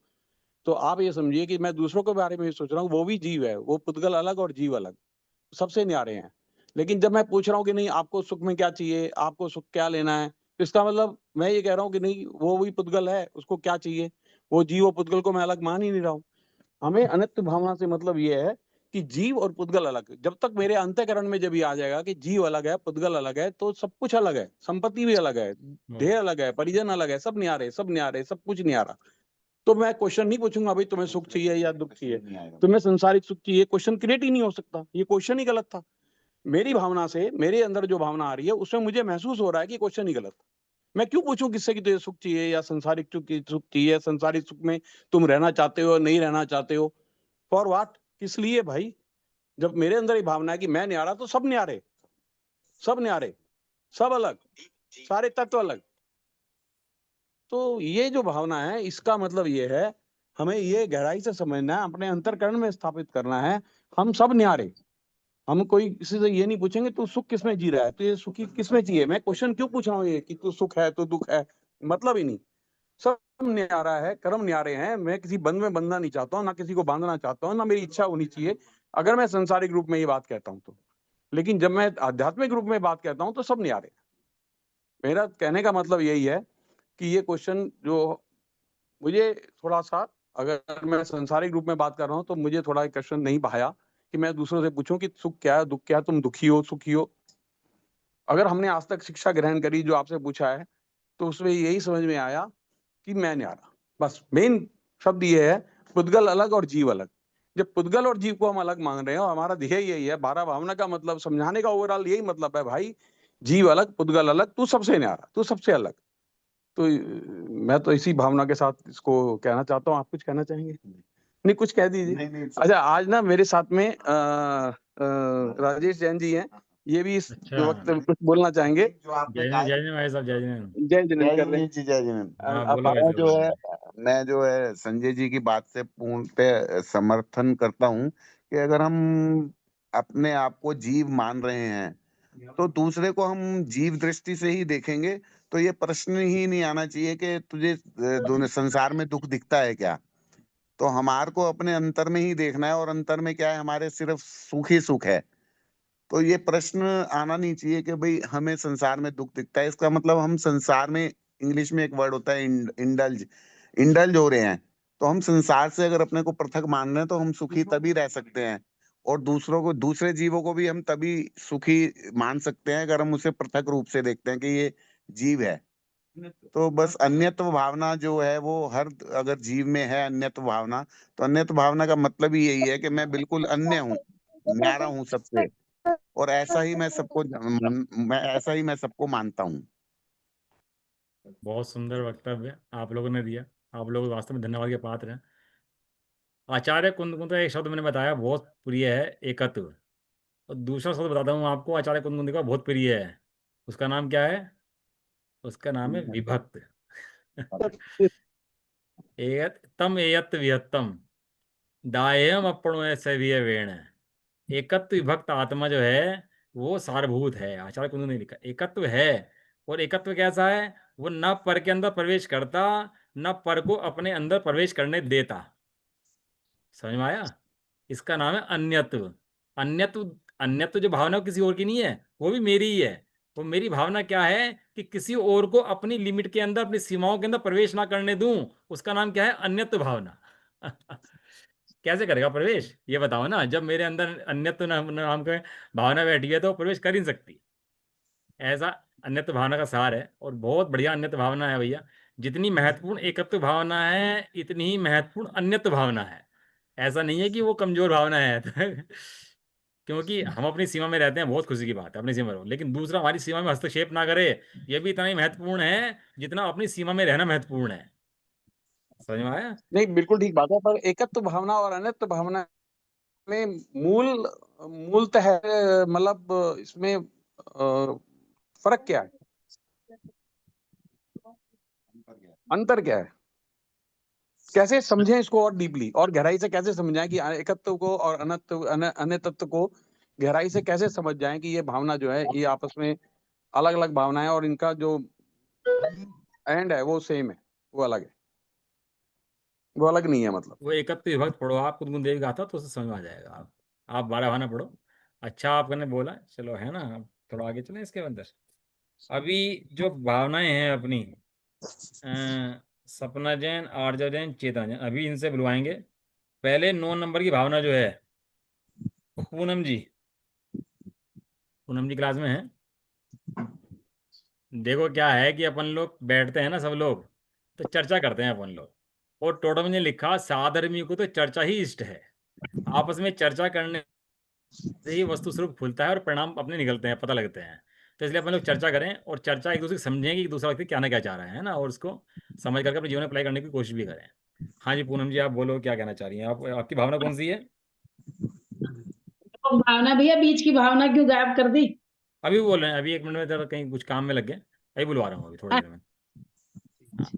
S7: तो आप ये समझिए कि मैं दूसरों के बारे में भी सोच रहा हूँ, वो भी जीव है, वो पुद्गल अलग और जीव अलग, सबसे न्यारे हैं। लेकिन जब मैं पूछ रहा हूँ कि नहीं आपको सुख में क्या चाहिए, आपको सुख क्या लेना है, तो इसका मतलब मैं ये कह रहा हूँ कि नहीं वो भी पुद्गल है, उसको क्या चाहिए, वो जीव और पुद्गल को मैं अलग मान ही नहीं रहा हूँ। हमें अनित्य भावना से मतलब ये है कि जीव और पुद्गल अलग। जब तक मेरे अंतःकरण में जब ये आ जाएगा कि जीव अलग है, पुद्गल अलग है, तो सब कुछ अलग है, संपत्ति भी अलग है, देह अलग है, परिजन अलग है, सब न्यारे, सब न्यारे, सब कुछ न्यारा। तो मैं क्वेश्चन नहीं पूछूंगा भाई तुम्हें सुख चाहिए या दुख चाहिए, तुम्हें संसारिक सुख चाहिए, क्वेश्चन क्रिएट ही नहीं हो सकता, ये क्वेश्चन ही गलत था। मेरी भावना से, मेरे अंदर जो भावना आ रही है उसमें मुझे महसूस हो रहा है कि क्वेश्चन ही गलत। मैं क्यों पूछूं किससे कि तुझे सुख चाहिए या संसारिक सुख चाहिए, संसारिक सुख में तुम रहना चाहते हो नहीं रहना चाहते हो, फॉर व्हाट, किस लिए भाई? जब मेरे अंदर ये भावना है कि मैं न्यारा, तो सब न्यारे, सब न्यारे, सब अलग, सारे तत्व अलग। तो ये जो भावना है, इसका मतलब ये है हमें ये गहराई से समझना है, अपने अंतर्करण में स्थापित करना है, हम सब न्यारे। हम कोई किसी से ये नहीं पूछेंगे तू सुख किसमें जी रहा है, तो ये सुखी किसमें चाहिए। मैं क्वेश्चन क्यों पूछ रहा हूँ ये कि तू सुख है तो दुख है, मतलब ही नहीं। सब न्यारा है, कर्म न्यारे हैं। मैं किसी बंध में बंधना नहीं चाहता हूँ, ना किसी को बांधना चाहता हूँ, ना मेरी इच्छा होनी चाहिए अगर मैं संसारिक रूप में ये बात कहता हूँ तो। लेकिन जब मैं आध्यात्मिक रूप में बात कहता हूँ तो सब न्यारे। मेरा कहने का मतलब यही है कि ये क्वेश्चन जो मुझे थोड़ा सा, अगर मैं संसारिक रूप में बात कर रहा हूँ तो मुझे थोड़ा क्वेश्चन नहीं भाया कि मैं दूसरों से पूछूं कि सुख क्या है, दुख क्या है, तुम दुखी हो सुखी हो। अगर हमने आज तक शिक्षा ग्रहण करी जो आपसे पूछा है, तो उसमें यही समझ में आया कि मैं न्यारा। बस मेन शब्द ये है, पुद्गल अलग और जीव अलग। जब पुद्गल और जीव को हम अलग मान रहे हैं, और हमारा ध्येय यही है, 12 भावना का मतलब समझाने का ओवरऑल यही मतलब है, भाई जीव अलग पुद्गल अलग, तू सबसे न्यारा, तू सबसे अलग। तो मैं तो इसी भावना के साथ इसको कहना चाहता हूँ। आप कुछ कहना चाहेंगे? नहीं, कुछ कह दीजिए।
S2: नहीं
S7: अच्छा, आज ना मेरे साथ में राजेश जैन जी हैं, ये भी इस
S1: अच्छा,
S7: वक्त कुछ बोलना चाहेंगे।
S2: जो आपने
S1: जय
S2: कहा
S1: जय जय भाई साहब, जय जय।
S7: जय जिनेंद्र कर रहे हैं।
S2: जी जय जिनेंद्र।
S1: हाँ
S7: आप
S1: बोलो भाई
S2: मैं
S1: साहब,
S2: जो
S1: बोलो।
S2: है मैं जो है संजय जी की बात से पूर्णतः समर्थन करता हूँ कि अगर हम अपने आप को जीव मान रहे हैं तो दूसरे को हम जीव दृष्टि से ही देखेंगे, तो ये प्रश्न ही नहीं आना चाहिए कि तुझे दोनों संसार में दुख दिखता है क्या। तो हमारे को अपने अंतर में ही देखना है, और अंतर में क्या है, हमारे सिर्फ सुख ही सुख है। तो ये प्रश्न आना नहीं चाहिए कि भाई हमें संसार में दुख दिखता है, इसका मतलब हम संसार में, इंग्लिश में एक वर्ड होता है इंडल्ज, इंडल्ज हो रहे हैं। तो हम संसार से अगर अपने को पृथक मान रहे हैं तो हम सुखी तभी रह सकते हैं, और दूसरों को, दूसरे जीवों को भी हम तभी सुखी मान सकते हैं अगर हम उसे पृथक रूप से देखते हैं कि ये जीव है। तो बस अन्यत्व भावना जो है वो हर, अगर जीव में है अन्यत्व भावना, तो अन्यत्व भावना का मतलब ही यही है कि मैं बिल्कुल अन्य हूँ, न्यारा हूँ सबसे, और ऐसा ही मैं सबको मानता हूँ।
S1: बहुत सुंदर वक्तव्य आप लोगों ने दिया, आप लोग वास्तव में धन्यवाद के पात्र हैं। आचार्य कुंद एक शब्द मैंने बताया बहुत प्रिय है, एकत्व। और दूसरा शब्द बताता हूँ आपको, आचार्य कुंद का बहुत प्रिय है, उसका नाम क्या है? उसका नाम है विभक्त। एयत तम एयत विहत्तम दायम अपनो सविय वेण। एकत्व विभक्त आत्मा जो है वो सारभूत है, आचार्य कुंद ने लिखा एकत्व है। और एकत्व कैसा है? वो न पर के अंदर प्रवेश करता, न पर को अपने अंदर प्रवेश करने देता। समझ में आया? इसका नाम है अन्यत्व। अन्यत्व, अन्यत्व जो भावना वो किसी और की नहीं है, वो भी मेरी ही है। वो मेरी भावना क्या है कि किसी और को अपनी लिमिट के अंदर, अपनी सीमाओं के अंदर प्रवेश ना करने दूं, उसका नाम क्या है? अन्यत्व भावना। कैसे करेगा प्रवेश, ये बताओ ना। जब मेरे अंदर अन्यत्व नाम का भावना बैठी है तो प्रवेश कर ही नहीं सकती। ऐसा अन्यत्व भावना का सार है, और बहुत बढ़िया अन्यत्व भावना है भैया। जितनी महत्वपूर्ण एकत्व भावना है, इतनी ही महत्वपूर्ण अन्यत्व भावना है। ऐसा नहीं है कि वो कमजोर भावना है। क्योंकि हम अपनी सीमा में रहते हैं, बहुत खुशी की बात है, अपनी सीमा में रहो, लेकिन दूसरा हमारी सीमा में हस्तक्षेप ना करे, ये भी इतना ही महत्वपूर्ण है जितना अपनी सीमा में रहना महत्वपूर्ण है। समझ में आया?
S7: नहीं, बिल्कुल ठीक बात है, पर एकत्व भावना और अनित्व भावना में मूलतः मतलब इसमें फर्क क्या है, अंतर क्या है? कैसे समझें इसको और डीपली और गहराई से कैसे समझाएं कि एकत्व को और अनित्व को गहराई से कैसे समझ जाएं कि ये भावना जो है ये आपस में अलग अलग भावनाएं, और इनका जो एंड है वो सेम है, वो अलग है, वो अलग नहीं है मतलब।
S1: वो एकत्व विभक्त पढ़ो आप, कुछ देवी गाथा तो उससे समझ में आ जाएगा। आप 12 भावना पढ़ो। अच्छा आपने बोला, चलो है ना, अब थोड़ा आगे चलें इसके अंदर। अभी जो भावनाएं हैं अपनी, सपना जैन, आर्जा जैन, चेतना जैन, अभी इनसे बुलवाएंगे। पहले 9 नंबर की भावना जो है, पूनम जी, पूनम जी क्लास में है। देखो क्या है कि अपन लोग बैठते हैं ना, सब लोग तो चर्चा करते हैं अपन लोग, और टोटो में लिखा साधर्मी को तो चर्चा ही इष्ट है। आपस में चर्चा करने से ही वस्तु स्वरूप खुलता है और परिणाम अपने निकलते हैं, पता लगते हैं। तो इसलिए अपन लोग चर्चा करें, और चर्चा एक दूसरे को समझें कि दूसरा व्यक्ति क्या ना क्या चाह रहा है ना, और उसको समझ करके अपने जीवन में अप्लाई करने की कोशिश भी करें। हाँ जी पूनम जी, आप बोलो क्या कहना चाह रही हैं, आप, आपकी भावना कौन सी है?
S8: तो भावना भैया, बीच की भावना क्यों गायब कर दी?
S1: अभी भी बोल रहे हैं, अभी 1 मिनट में जरा कहीं कुछ काम में लग गए, अभी बुलवा रहा हूँ अभी थोड़ी देर में। हाँ,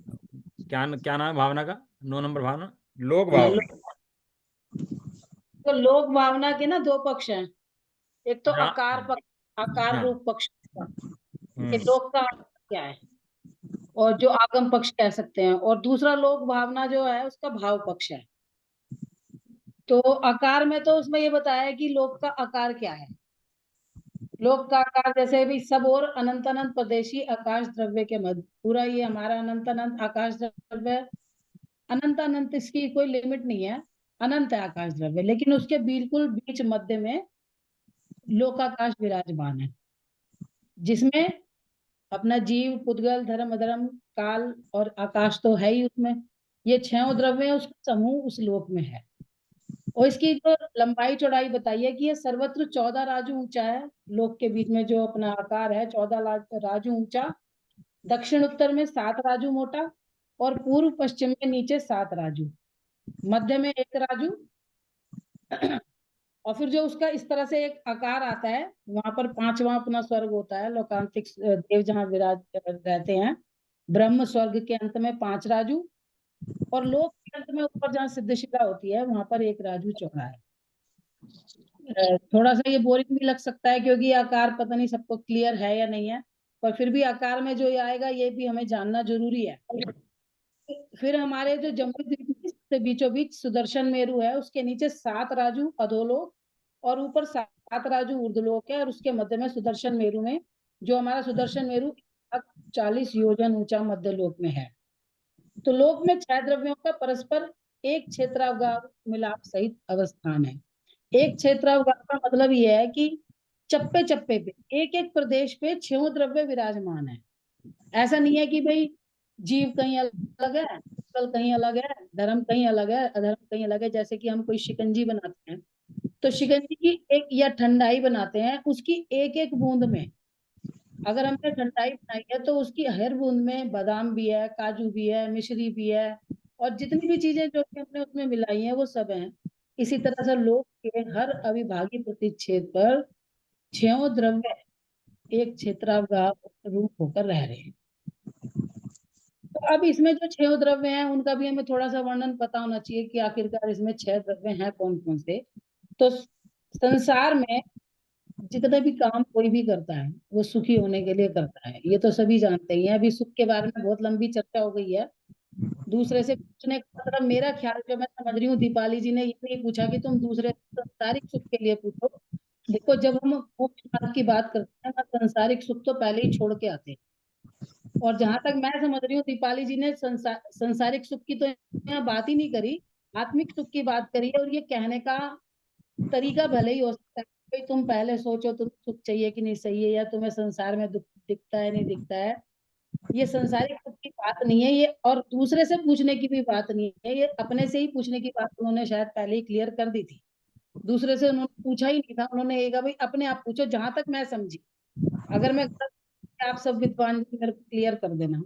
S1: क्या क्या नाम है भावना का? 9 नंबर भावना लोक
S8: हाँ,
S1: भावना।
S8: तो लोक भावना के ना दो पक्ष हैं। एक तो
S1: रा
S8: आकार पक्ष, आकार
S1: हाँ।
S8: रूप पक्ष का, कि
S1: हम्म।
S8: लोक का अर्थ क्या है, और जो आगम पक्ष कह सकते हैं, और दूसरा लोक भावना जो है उसका भाव पक्ष है। तो आकार में तो उसमें ये बताया है कि लोक का आकार क्या है। लोक का आकार जैसे भी सब और अनंत अनंत प्रदेशी आकाश द्रव्य के मध्य, पूरा ये हमारा अनंत अनंत आकाश द्रव्य, अनंत अनंत इसकी कोई लिमिट नहीं है, अनंत है आकाश द्रव्य, लेकिन उसके बिल्कुल बीच मध्य में लोकाकाश विराजमान है, जिसमें अपना जीव, पुद्गल, धर्म, अधर्म, काल और आकाश तो है ही उसमें। ये छह द्रव्य है, उसका समूह उस लोक में है। और इसकी जो लंबाई चौड़ाई बताइए कि ये सर्वत्र 14 राजू ऊंचा है। लोक के बीच में जो अपना आकार है 14 राजू ऊंचा, दक्षिण उत्तर में 7 राजू मोटा, और पूर्व पश्चिम में नीचे 7 राजू, मध्य में 1 राजू। और फिर जो उसका इस तरह से एक आकार आता है, वहां पर 5वां अपना स्वर्ग होता है, लोकांतिक देव जहाँ विराज रहते हैं। ब्रह्म स्वर्ग के अंत में 5 राजू, और लोक के अंत में ऊपर जहाँ सिद्धशिला होती है वहां पर 1 राजू चौड़ा है। थोड़ा सा ये बोरिंग भी लग सकता है, क्योंकि आकार पता नहीं सबको क्लियर है या नहीं है, पर फिर भी आकार में जो ये आएगा ये भी हमें जानना जरूरी है। फिर हमारे जो जम्बू द्वीप से बीचों बीच सुदर्शन मेरु है, उसके नीचे 7 राजू अधोलोक, और ऊपर 7 राजू ऊर्ध्वलोक है, और उसके मध्य में सुदर्शन मेरु में, जो हमारा सुदर्शन मेरु 40 योजन ऊंचा मध्य लोक में है। तो लोक में 6 द्रव्यों का परस्पर एक क्षेत्रावगाह मिलाप सहित अवस्थान है। एक क्षेत्रावगाह का मतलब यह है कि चप्पे चप्पे पे, एक एक प्रदेश पे 6 द्रव्य विराजमान है। ऐसा नहीं है कि भाई जीव कहीं अलग है, कल कहीं अलग है, धर्म कहीं अलग है, अधर्म कहीं अलग है। जैसे कि हम कोई शिकंजी बनाते हैं, तो शिकंजी की एक, या ठंडाई बनाते हैं, उसकी एक एक बूंद में, अगर हमने ठंडाई बनाई है तो उसकी हर बूंद में बादाम भी है, काजू भी है, मिश्री भी है, और जितनी भी चीजें जो कि हमने उसमें मिलाई हैं वो सब हैं। इसी तरह से लोक के हर अविभाज्य प्रतिच्छेद पर 6 द्रव्य एक क्षेत्रावगाह रूप होकर रह रहे हैं। तो अब इसमें जो 6 द्रव्य हैं उनका भी हमें थोड़ा सा वर्णन पता होना चाहिए कि आखिरकार इसमें 6 द्रव्य हैं कौन कौन से। तो संसार में जितने भी काम कोई भी करता है वो सुखी होने के लिए करता है, ये तो सभी जानते ही हैं। अभी सुख के बारे में बहुत लंबी चर्चा हो गई है। दूसरे से पूछने का मतलब, मेरा ख्याल जो मैं समझ रही हूँ, दीपाली जी ने ये नहीं पूछा कि तुम दूसरे सांसारिक सुख के लिए पूछो। देखो, जब हम मोक्ष मार्ग की बात करते हैं ना, सांसारिक सुख तो पहले ही छोड़ के आते हैं। और जहां तक मैं समझ रही हूँ, दीपाली जी ने संसारिक सुख की तो यहाँ बात ही नहीं करी, आत्मिक सुख की बात करी है। और ये कहने का तरीका भले ही हो सकता है कि तुम पहले सोचो तुम सुख चाहिए कि नहीं चाहिए, या तुम्हें संसार में दुख दिखता है नहीं दिखता है। ये संसारिक सुख की बात नहीं है ये, और दूसरे से पूछने की भी बात नहीं है, ये अपने से ही पूछने की बात उन्होंने शायद पहले ही क्लियर कर दी थी। दूसरे से उन्होंने पूछा ही नहीं था, उन्होंने ये कहा भाई अपने आप पूछो, जहां तक मैं समझी। अगर मैं गलत हूं, आप सब विद्वान जी मेरे को क्लियर कर देना।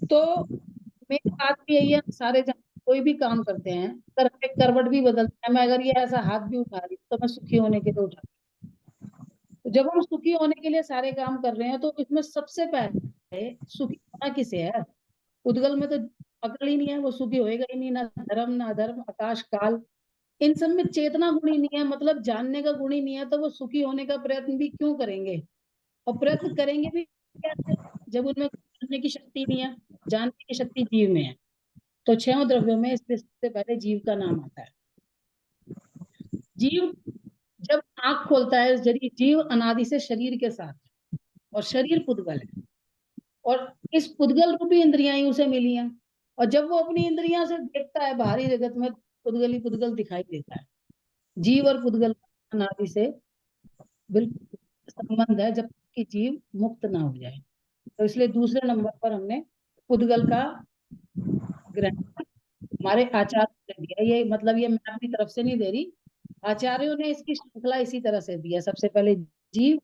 S8: तो मेरी बात भी यही है, सारे जन कोई भी काम करते हैं, करवट भी बदलते हैं, मैं अगर ये ऐसा हाथ भी उठा रही हूँ तो मैं सुखी होने के लिए उठा। तो जब हम सुखी होने के लिए सारे काम कर रहे हैं, तो इसमें सबसे पहले सुखी होना किसे है? उद्गल में तो अकल ही नहीं है, वो सुखी होएगा ही नहीं, ना धर्म ना अधर्म, आकाश काल, इन सब में चेतना गुण ही नहीं है, मतलब जानने का गुण ही नहीं है, तो वो सुखी होने का प्रयत्न भी क्यों करेंगे? और प्रयत्न करेंगे भी कैसे जब उनमें जानने की शक्ति नहीं है? जानने की शक्ति जीव में है। तो 6 द्रव्यों में इससे सबसे पहले जीव का नाम आता है। जीव जब आंख खोलता है, यदि जीव अनादि से शरीर के साथ है, और शरीर पुद्गल है, और इस पुद्गल रूपी इंद्रियां ही उसे मिली हैं। और जब वो अपनी इंद्रियां से देखता है बाहरी जगत में, पुद्गल ही पुद्गल दिखाई देता है। जीव और पुद्गल का अनादि से बिल्कुल संबंध है, जब तक कि जीव मुक्त ना हो जाए। तो इसलिए दूसरे नंबर पर हमने पुद्गल का ग्रहण हमारे आचार्य ने दिया। ये मतलब ये मैं अपनी तरफ से नहीं दे रही, आचार्यों ने इसकी श्रृंखला इसी तरह से दिया। सबसे पहले जीव,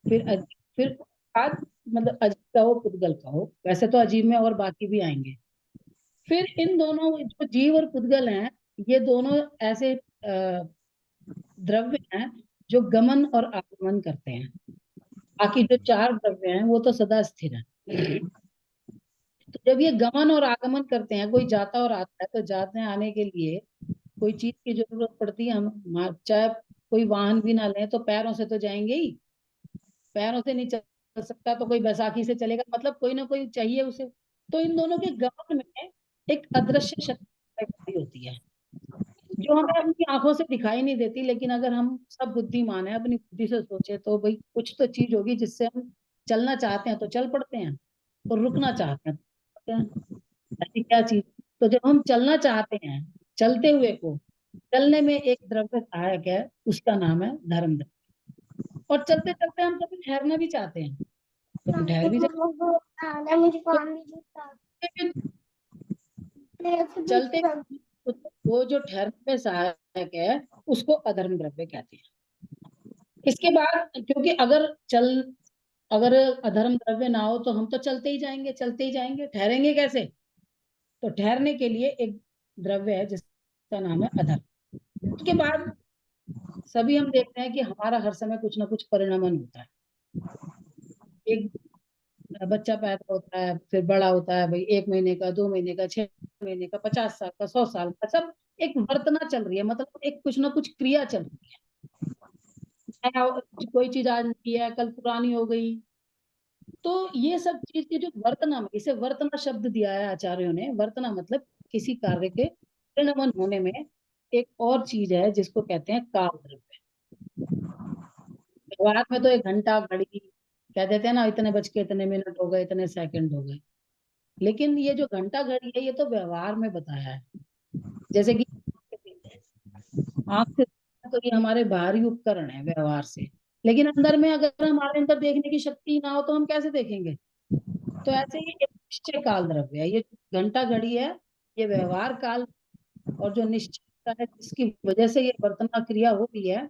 S8: फिर अजीब, फिर बाद मतलब अजीब का हो पुद्गल का हो, वैसे तो अजीब में और बाकी भी आएंगे। फिर इन दोनों जो जीव और पुद्गल हैं, ये दोनों ऐसे द्रव्य हैं जो गमन और आगमन करते हैं। बाकी जो 4 द्रव्य हैं वो तो सदा स्थिर है। तो जब ये गमन और आगमन करते हैं, कोई जाता और आता है, तो जाते आने के लिए कोई चीज की जरूरत पड़ती है। हम चाहे कोई वाहन भी ना लें तो पैरों से तो जाएंगे ही, पैरों से नहीं चल सकता तो कोई बैसाखी से चलेगा, मतलब कोई ना कोई चाहिए उसे। तो इन दोनों के गमन में एक अदृश्य शक्ति होती है जो हमें अपनी आंखों से दिखाई नहीं देती, लेकिन अगर हम सब बुद्धिमान है, अपनी बुद्धि से सोचे तो भाई कुछ तो चीज होगी जिससे हम चलना चाहते हैं तो चल पड़ते हैं, और रुकना चाहते हैं तो रुकते हैं। ऐसी क्या चीज? तो जब हम चलना चाहते हैं, चलते हुए को चलने में एक द्रव्य सहायक है, उसका नाम है धर्म द्रव्य। और चलते चलते हम कभी ठहरना भी चाहते हैं तो हम ठहर भी चलते। वो जो ठहरने में सहायक है उसको अधर्म द्रव्य कहते हैं। इसके बाद क्योंकि अगर अधर्म द्रव्य ना हो तो हम तो चलते ही जाएंगे, चलते ही जाएंगे, ठहरेंगे कैसे? तो ठहरने के लिए एक द्रव्य है जिसका नाम है अधर्म। उसके बाद सभी हम देखते हैं कि हमारा हर समय कुछ ना कुछ परिणमन होता है। एक बच्चा पैदा होता है, फिर बड़ा होता है, भाई 1 महीने का, 2 महीने का, 6 महीने का, 50 साल का, 100 साल का, सब एक वर्तना चल रही है, मतलब एक कुछ ना कुछ क्रिया चल रही है। कोई चीज आज नई है, कल पुरानी हो गई। तो ये सब चीज की जो वर्तना में, इसे वर्तना शब्द दिया है आचार्यों ने। वर्तना मतलब किसी कार्य के परिणमन होने में एक और चीज है जिसको कहते हैं काल द्रव्य। व्यवहार में तो एक घंटा, घड़ी कह देते हैं ना, इतने बज के इतने मिनट हो गए, इतने सेकंड हो गए। लेकिन ये जो घंटा घड़ी है ये तो व्यवहार में बताया है। जैसे कि आंख से तो ये हमारे बाहरी उपकरण है व्यवहार से, लेकिन अंदर में अगर हमारे अंदर देखने की शक्ति ना हो तो हम कैसे देखेंगे? तो ऐसे ही एक निश्चय काल द्रव्य है ये घंटा घड़ी है, ये व्यवहार काल। और जो निश्चय है जिसकी वजह से ये वर्तना क्रिया हो रही है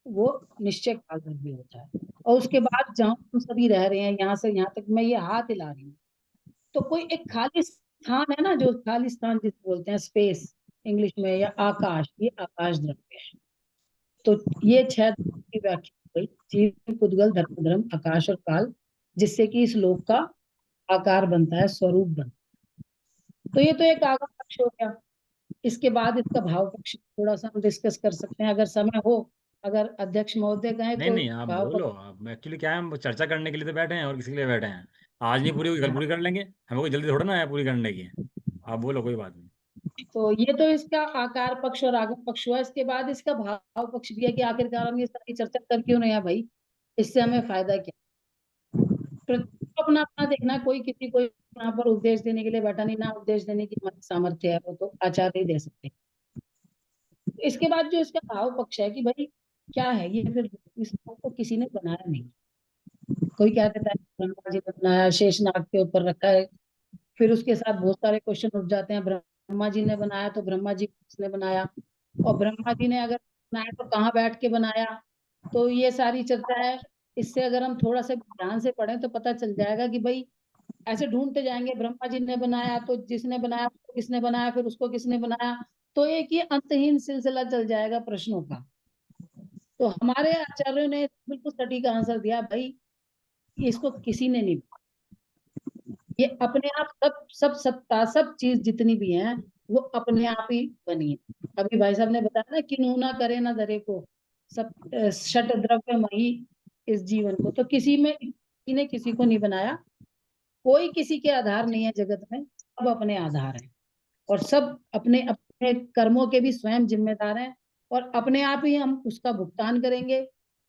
S8: वो निश्चय काल द्रव्य होता है। और उसके बाद जहाँ हम सभी रह रहे हैं, यहाँ से यहाँ तक मैं ये हाथ हिला रही हूँ, तो कोई एक खाली स्थान है ना, जो खाली स्थान जिसको बोलते हैं स्पेस इंग्लिश में, या आकाश, ये आकाश द्रव्य है। तो ये 6 की व्याख्या हुई, जीव, पुद्गल, धर्म, धर्म, आकाश और काल, जिससे कि इस लोक का आकार बनता है, स्वरूप बनता है। तो ये तो एक आगम पक्ष हो गया। इसके बाद इसका भाव पक्ष थोड़ा सा हम डिस्कस कर सकते हैं अगर समय हो, अगर अध्यक्ष महोदय कहें
S1: नहीं
S8: तो।
S1: नहीं, आप
S8: भाव
S1: बोलो। आप एक्चुअली क्या है, हम चर्चा करने के लिए तो बैठे हैं, और किसी के लिए बैठे हैं? आज नहीं पूरी हुई, कल
S8: पक्ष,
S1: पूरी कर लेंगे। हमें कोई जल्दी थोड़ा ना है पूरी करने की। आप बोलो, कोई बात नहीं।
S8: तो ये तो इसका आकार पक्ष और आगम पक्ष हुआ। इसके बाद इसका भाव पक्ष भी है कि आखिरकार हम ये सारी चर्चा कर क्यों रहे हैं भाई, इससे हमें फायदा क्या? प्रत्येक को अपना अपना देखना, कोई किसी को यहाँ पर उपदेश देने के लिए बैठा नहीं, ना उपदेश देने की हमारी सामर्थ्य है, वो तो आचार्य ही दे सकते हैं। तो इसके बाद जो इसका भाव पक्ष है कि भाई क्या है ये, फिर इसको किसी ने बनाया नहीं। कोई क्या कहता है ब्रह्मा जी ने बनाया, शेषनाग के ऊपर रखा है। फिर उसके साथ बहुत सारे क्वेश्चन उठ जाते हैं, ब्रह्मा जी ने बनाया तो ब्रह्मा जी किसने बनाया, और ब्रह्मा जी ने अगर बनाया तो कहाँ बैठ के बनाया। तो ये सारी चर्चा है। इससे अगर हम थोड़ा सा ध्यान से पढ़ें तो पता चल जाएगा कि भाई ऐसे ढूंढते जाएंगे, ब्रह्मा जी ने बनाया तो जिसने बनाया उसको किसने बनाया, फिर उसको किसने बनाया, तो एक ये अंतहीन सिलसिला चल जाएगा प्रश्नों का। तो हमारे आचार्यों ने बिल्कुल सटीक आंसर दिया, भाई इसको किसी ने नहीं, ये अपने आप सब सब सत्ता सब चीज जितनी भी हैं वो अपने आप ही बनी है। अभी भाई साहब ने बताया ना, किन्हू ना करे ना धरे को, सब षट द्रव्यमयी इस जीवन को। तो किसी में किसी ने किसी को नहीं बनाया, कोई किसी के आधार नहीं है जगत में, सब अपने आधार हैं। और सब अपने अपने कर्मों के भी स्वयं जिम्मेदार हैं, और अपने आप ही हम उसका भुगतान करेंगे।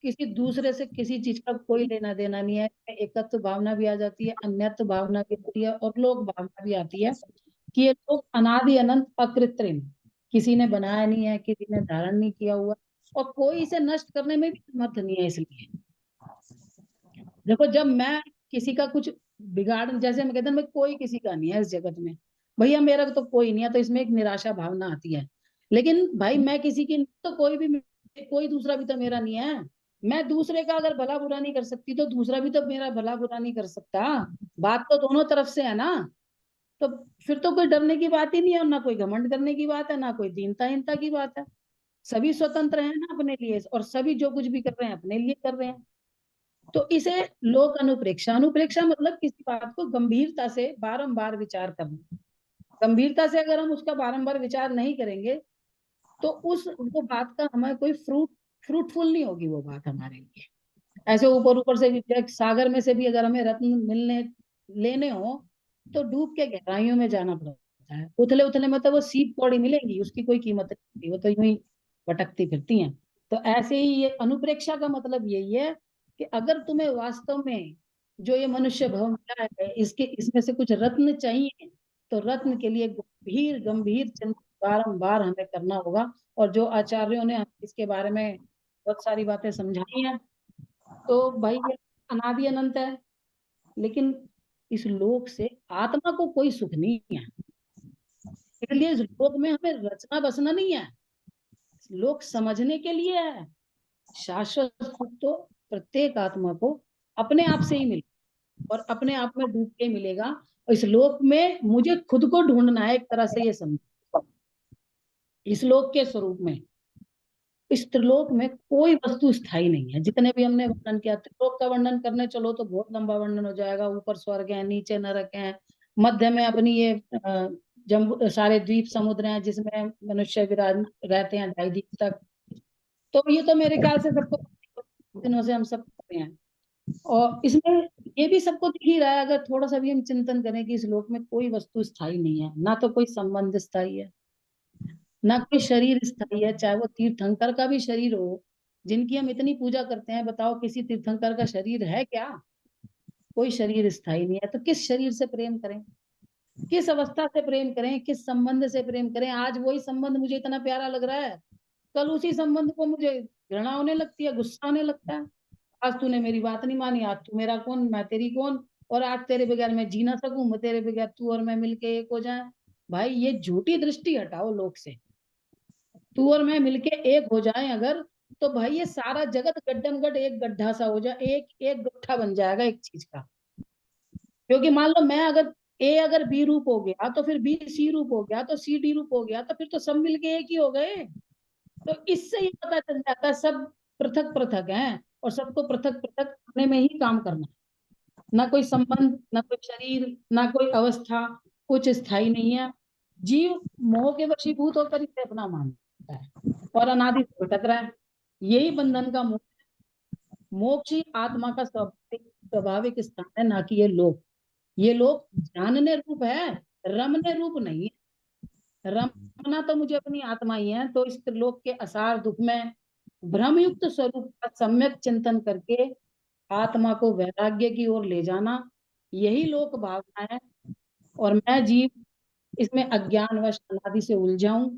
S8: किसी दूसरे से किसी चीज का कोई लेना देना नहीं है। एकत्व भावना भी आ जाती है, अन्यत्व भावना भी आती है, और लोक भावना भी आती है कि ये लोग अनादि अनंत अकृत्रिम, किसी ने बनाया नहीं है, किसी ने धारण नहीं किया हुआ, और कोई इसे नष्ट करने में भी समर्थ नहीं है। इसलिए देखो, जब मैं किसी का कुछ बिगाड़, जैसे मैं कहता हूँ मैं कोई किसी का नहीं है इस जगत में, भैया मेरा तो कोई नहीं है, तो इसमें एक निराशा भावना आती है। लेकिन भाई मैं किसी की तो कोई दूसरा भी तो मेरा नहीं है। मैं दूसरे का अगर भला बुरा नहीं कर सकती तो दूसरा भी तो मेरा भला बुरा नहीं कर सकता। बात तो दोनों तरफ से है ना। तो फिर तो कोई डरने की बात ही नहीं है, और ना कोई घमंड करने की बात है, ना कोई दीनता की बात है। सभी स्वतंत्र हैं ना अपने लिए, और सभी जो कुछ भी कर रहे हैं अपने लिए कर रहे हैं। तो इसे लोक अनुप्रेक्षा, अनुप्रेक्षा मतलब किसी बात को गंभीरता से बारंबार विचार करना। गंभीरता से अगर हम उसका बारंबार विचार नहीं करेंगे तो उस वो बात का हमें कोई फ्रूटफुल नहीं होगी वो बात हमारे लिए। ऐसे ऊपर ऊपर से भी सागर में से भी अगर हमें रत्न मिलने लेने हो तो डूब के गहराइयों में जाना पड़ता है। उथले उथले में तो वो सीप कौड़ी मिलेंगी, उसकी कोई कीमत नहीं, वो तो यूं ही भटकती फिरती हैं। तो ऐसे ही ये अनुप्रेक्षा का मतलब यही है कि अगर तुम्हें वास्तव में जो ये मनुष्य भव मिला है इसके इसमें से कुछ रत्न चाहिए तो रत्न के लिए गंभीर गंभीर चिंतन बारंबार हमें करना होगा। और जो आचार्यों ने इसके बारे में बहुत सारी बातें समझाई हैं, तो भाई ये अनादि अनंत है, लेकिन इस लोक से आत्मा को कोई सुख नहीं है। इसलिए इस लोक में हमें रचना बसना नहीं है, लोक समझने के लिए है। शाश्वत सुख तो प्रत्येक आत्मा को अपने आप से ही मिलेगा और अपने आप में डूब के मिलेगा। इस लोक में मुझे खुद को ढूंढना है, एक तरह से ये समझ। इस लोक के स्वरूप में, इस त्रिलोक में कोई वस्तु स्थायी नहीं है। जितने भी हमने वर्णन किया, त्रिलोक का वर्णन करने चलो तो बहुत लंबा वर्णन हो जाएगा। ऊपर स्वर्ग है, नीचे नरक है, मध्य में अपनी ये जम्बू सारे द्वीप समुद्र हैं जिसमें मनुष्य विराज रहते हैं 2.5 तक। तो ये तो मेरे ख्याल से सबको दिनों से हम सब कर रहे हैं। और इसमें ये भी सबको दिख ही रहा है, अगर थोड़ा सा भी हम चिंतन करें कि इस लोक में कोई वस्तु स्थायी नहीं है, ना तो कोई संबंध स्थायी है, ना कोई शरीर स्थायी है। चाहे वो तीर्थंकर का भी शरीर हो, जिनकी हम इतनी पूजा करते हैं, बताओ किसी तीर्थंकर का शरीर है क्या? कोई शरीर स्थायी नहीं है। तो किस शरीर से प्रेम करें, किस अवस्था से प्रेम करें, किस संबंध से प्रेम करें? आज वही संबंध मुझे इतना प्यारा लग रहा है, कल उसी संबंध को मुझे घृणा होने लगती है, गुस्सा होने लगता है। आज तूने मेरी बात नहीं मानी, आज तू मेरा कौन, मैं तेरी कौन, और आज तेरे बगैर मैं जी ना सकूं, मैं तेरे बगैर तू और मैं मिलके एक हो जाए। भाई ये झूठी दृष्टि हटाओ लोक से, तू और मैं मिलके एक हो जाएं अगर, तो भाई ये सारा जगत गड्ढम गड्ढ एक गड्ढा सा हो जाए, एक एक गुट्ठा बन जाएगा एक चीज का। क्योंकि मान लो मैं अगर ए अगर बी रूप हो गया तो फिर बी सी रूप हो गया, तो सी डी रूप हो गया, तो फिर तो सब मिलके एक ही हो गए। तो इससे ये पता चल जाता है सब पृथक पृथक हैं और सबको पृथक पृथक अपने में ही काम करना है। ना कोई संबंध, ना कोई शरीर, ना कोई अवस्था, कुछ स्थायी नहीं है। जीव मोह के वशीभूत होकर इसे अपना मानता है और अनादि से भटक रहा है। यही बंधन का मोक्ष, मोक्ष ही आत्मा का स्वाभाविक स्थान है, ना कि ये लोक। ये लोक जानने रूप है, रमने रूप नहीं है। रमना तो मुझे अपनी आत्मा ही है। तो इस त्रिलोक के असार दुख में भ्रमयुक्त स्वरूप का सम्यक चिंतन करके आत्मा को वैराग्य की ओर ले जाना, यही लोक भावना है। और मैं जीव इसमें अज्ञानवश अनादि से उलझाऊं।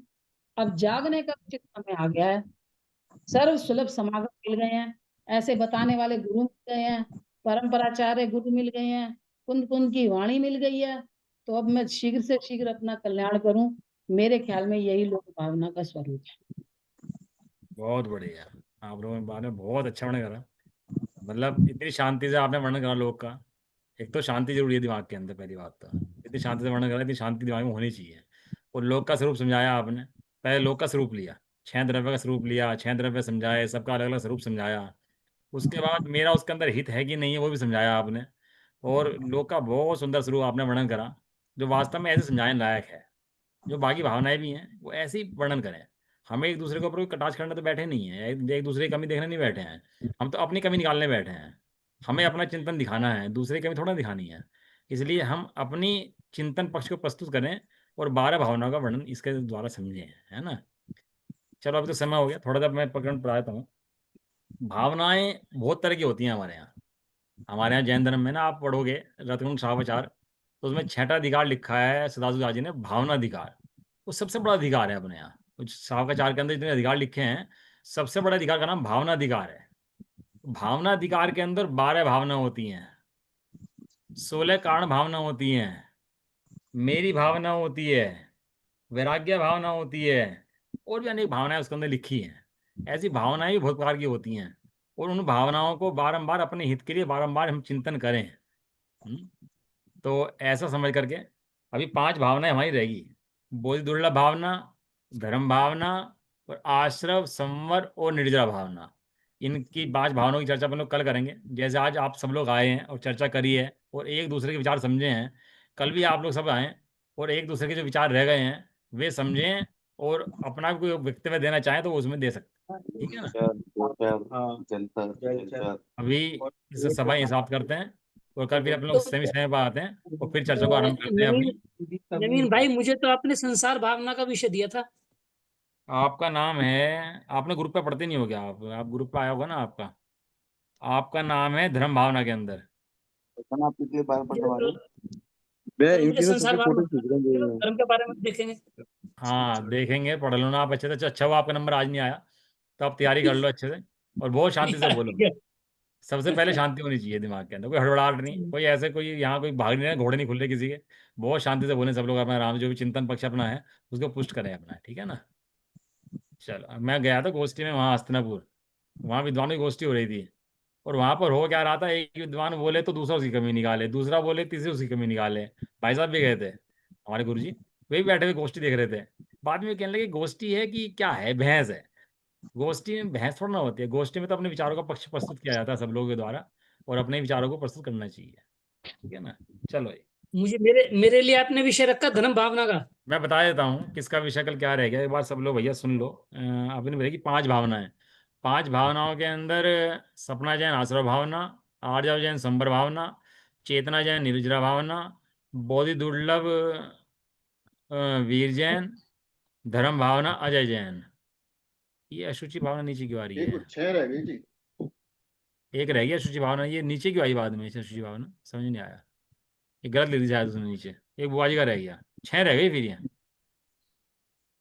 S8: अब जागने का उचित समय आ गया है। सर्व सुलभ समागम मिल गए हैं, ऐसे बताने वाले गुरु मिल गए हैं, परंपराचार्य गुरु मिल गए हैं, कुंद कुंद की वाणी मिल गई है। तो अब मैं शीघ्र से शीघ्र अपना कल्याण करूं। मेरे ख्याल में यही लोक भावना का स्वरूप है।
S1: बहुत बढ़िया। आप लोगों ने बारे में बहुत अच्छा वर्णन करा। मतलब इतनी शांति से आपने वर्णन करा लोक का। एक तो शांति जरूरी है दिमाग के अंदर, पहली बात तो इतनी शांति से वर्णन करा, इतनी शांति दिमाग में होनी चाहिए। और लोक का स्वरूप समझाया आपने, पहले लोक का स्वरूप लिया, 6 द्रव्य का स्वरूप लिया, 6 द्रव्य समझाए, सबका अलग अलग स्वरूप समझाया। उसके बाद मेरा उसके अंदर हित है कि नहीं है वो भी समझाया आपने। और लोक का बहुत सुंदर स्वरूप आपने वर्णन करा, जो वास्तव में ऐसे समझाने लायक है। जो बाकी भावनाएं भी हैं वो ऐसे ही वर्णन करें। हमें एक दूसरे के ऊपर कोई कटाक्ष करने तो बैठे नहीं है, एक दूसरे की कमी देखने नहीं बैठे हैं। हम तो अपनी कमी निकालने बैठे हैं। हमें अपना चिंतन दिखाना है, दूसरे की कमी थोड़ा दिखानी है। इसलिए हम अपनी चिंतन पक्ष को प्रस्तुत करें और 12 भावनाओं का वर्णन इसके द्वारा समझें, है ना। चलो अभी तो समय हो गया, थोड़ा सा मैं प्रकरण पढ़ाता हूँ। भावनाएं बहुत तरह की होती हैं हमारे यहाँ। हमारे यहाँ जैन धर्म में ना, आप पढ़ोगे रत्न शावाचार, तो उसमें 6ठा अधिकार लिखा है सदाशिव जी ने, भावना अधिकार। वो सबसे बड़ा अधिकार है अपने यहाँ। कुछ शावाचार के अंदर जितने अधिकार लिखे हैं, सबसे बड़ा अधिकार का नाम भावना अधिकार है। भावना अधिकार के अंदर 12 भावना होती हैं, 16 कारण भावना होती हैं, मेरी भावना होती है, वैराग्य भावना होती है, और भी अनेक भावनाएं उसके अंदर लिखी हैं। ऐसी भावनाएं भी बहुत प्रकार की होती हैं। और उन भावनाओं को बारंबार अपने हित के लिए बारंबार हम चिंतन करें। तो ऐसा समझ करके अभी 5 भावनाएं हमारी रहेगी। बोधि दुर्लभ भावना, धर्म भावना, और आश्रव, संवर और निर्जरा भावना। इनकी 5 भावनाओं की चर्चा अपन लोग कल करेंगे। जैसे आज आप सब लोग आए हैं और चर्चा करी है और एक दूसरे के विचार समझे हैं, कल भी आप लोग सब आए और एक दूसरे के जो विचार रह गए हैं वे समझें और अपना कोई वक्तव्य देना चाहें तो वो उसमें दे सकते हैं, ठीक है ना। अभी इस सभा ही समाप्त करते हैं और कल फिर अपन लोग सेमी समय पर आते हैं और फिर चर्चा को आरंभ करते हैं अपनी।
S9: नवीन भाई, मुझे तो आपने संसार भावना का विषय दिया था।
S1: आपका नाम है, आपने ग्रुप पे पढ़ते नहीं हो क्या? आप ग्रुप पे आया होगा ना आपका, आपका नाम है धर्म भावना के अंदर।
S7: मैं
S9: मुझे
S7: इनकी ना
S9: संसार
S7: सबकी
S9: भावना
S7: फोटो खींच रहा हूँ।
S9: धर्म के बारे में देखेंगे।
S1: हाँ देखेंगे, पढ़ लो ना आप अच्छे से। अच्छा वो आपका नंबर आज नहीं आया तो आप तैयारी कर लो अच्छे से और बहुत शांति से बोलो।
S9: ठीक है।
S1: सबसे पहले शांति होनी चाहिए दिमाग के अंदर, कोई हड़बड़ाहट नहीं, कोई ऐसे कोई यहाँ कोई भाग नहीं रहे, घोड़े नहीं खुल रहे किसी के। बहुत शांति से बोले सब लोग, अपना आराम, जो भी चिंतन पक्ष अपना है उसको पुष्ट करें अपना, ठीक है ना। चलो, मैं गया था गोष्ठी में वहाँ हस्तिनापुर, वहाँ विद्वानों की गोष्ठी हो रही थी और वहां पर हो क्या रहा था, एक विद्वान बोले तो दूसरा उसकी कमी निकाले, दूसरा बोले तीसरी उसकी कमी निकाले। भाई साहब भी गए थे हमारे गुरुजी, वे भी बैठे हुए गोष्ठी देख रहे थे। बाद में कहने लगे गोष्ठी है कि क्या है, भैंस है। गोष्ठी में भैंस थोड़ा ना होती है, गोष्ठी में तो अपने विचारों का पक्ष प्रस्तुत किया जाता है सब लोगों के द्वारा और अपने विचारों को प्रस्तुत करना चाहिए, ठीक है ना। चलो
S9: मुझे मेरे लिए आपने विषय रखा धर्म भावना का।
S1: मैं बता देता हूँ किसका विषय कल क्या रह गया, एक बार सब लोग भैया सुन लो। आपने बताया कि 5 भावनाएं, 5 भावनाओं के अंदर सपना जैन आश्रय भावना, आर्जव जैन संबर भावना, चेतना जैन निर्जरा भावना, बोधि दुर्लभ वीर जैन, धर्म भावना अजय जैन। ये अशुचि भावना नीचे क्यों आ रही है?
S2: 6 रह गई जी।
S1: एक रह गया अशुचि भावना, ये नीचे क्यों आई बाद में अशुचि भावना, समझ नहीं आया। ये गलत लिख दी शायद उसने नीचे, एक बुआ जी का रह गया, 6 रह गई फिर ये।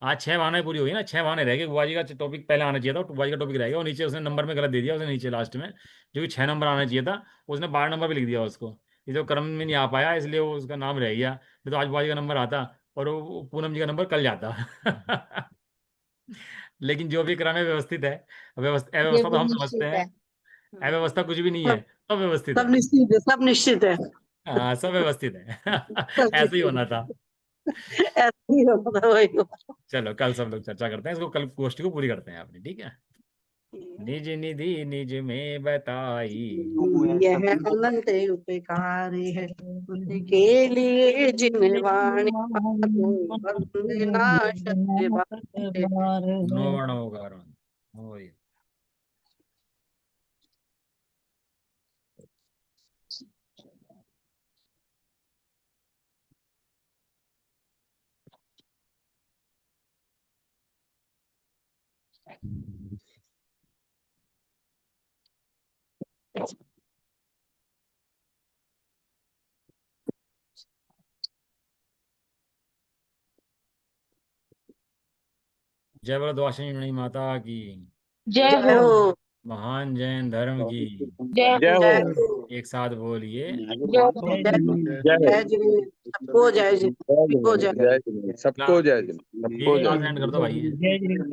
S1: आज 6 भावनाएं पूरी हुई ना, 6 भावनाएं रह गई। बुआ जी का टॉपिक पहले आना चाहिए था, बुआ जी का टॉपिक रह गया और नीचे उसने नंबर में गलत दे दिया उसने, नीचे लास्ट में जो कि 6 नंबर आना चाहिए था उसने 12 नंबर पे लिख दिया उसको। ये जो क्रम में नहीं आ पाया इसलिए वो उसका नाम रह गया, नहीं तो आज बुआ जी का नंबर आता और वो पूनम जी का नंबर कल जाता। लेकिन जो भी क्रम है व्यवस्थित है, अव्यवस्था तो हम समझते हैं, अव्यवस्था कुछ भी नहीं है, सब व्यवस्थित
S8: सब
S1: है।
S8: निश्चित है, सब निश्चित है।
S1: हाँ सब व्यवस्थित है।
S8: सब
S1: ऐसे ही होना था।
S8: ऐसे ही होता था, वही होता।
S1: चलो कल सब लोग चर्चा करते हैं इसको, कल गोष्ठी को पूरी करते हैं अपनी, ठीक है। निज निधि निज में बताई,
S8: यह अनंत उपकारी है उनके लिए जिनवाणी नाश
S1: नो वर्णो कारण होय। जय बोलो द्वादशी माता की,
S8: जय हो।
S1: महान जैन धर्म की।
S7: जय हो।
S1: एक साथ बोलिए,
S8: जय जिने सबको जय जिने
S7: जय जिनेन्द्र, सबको जय जिनेन्द्र, सबको
S1: क्लास
S7: जय
S1: एंड कर दो भाई।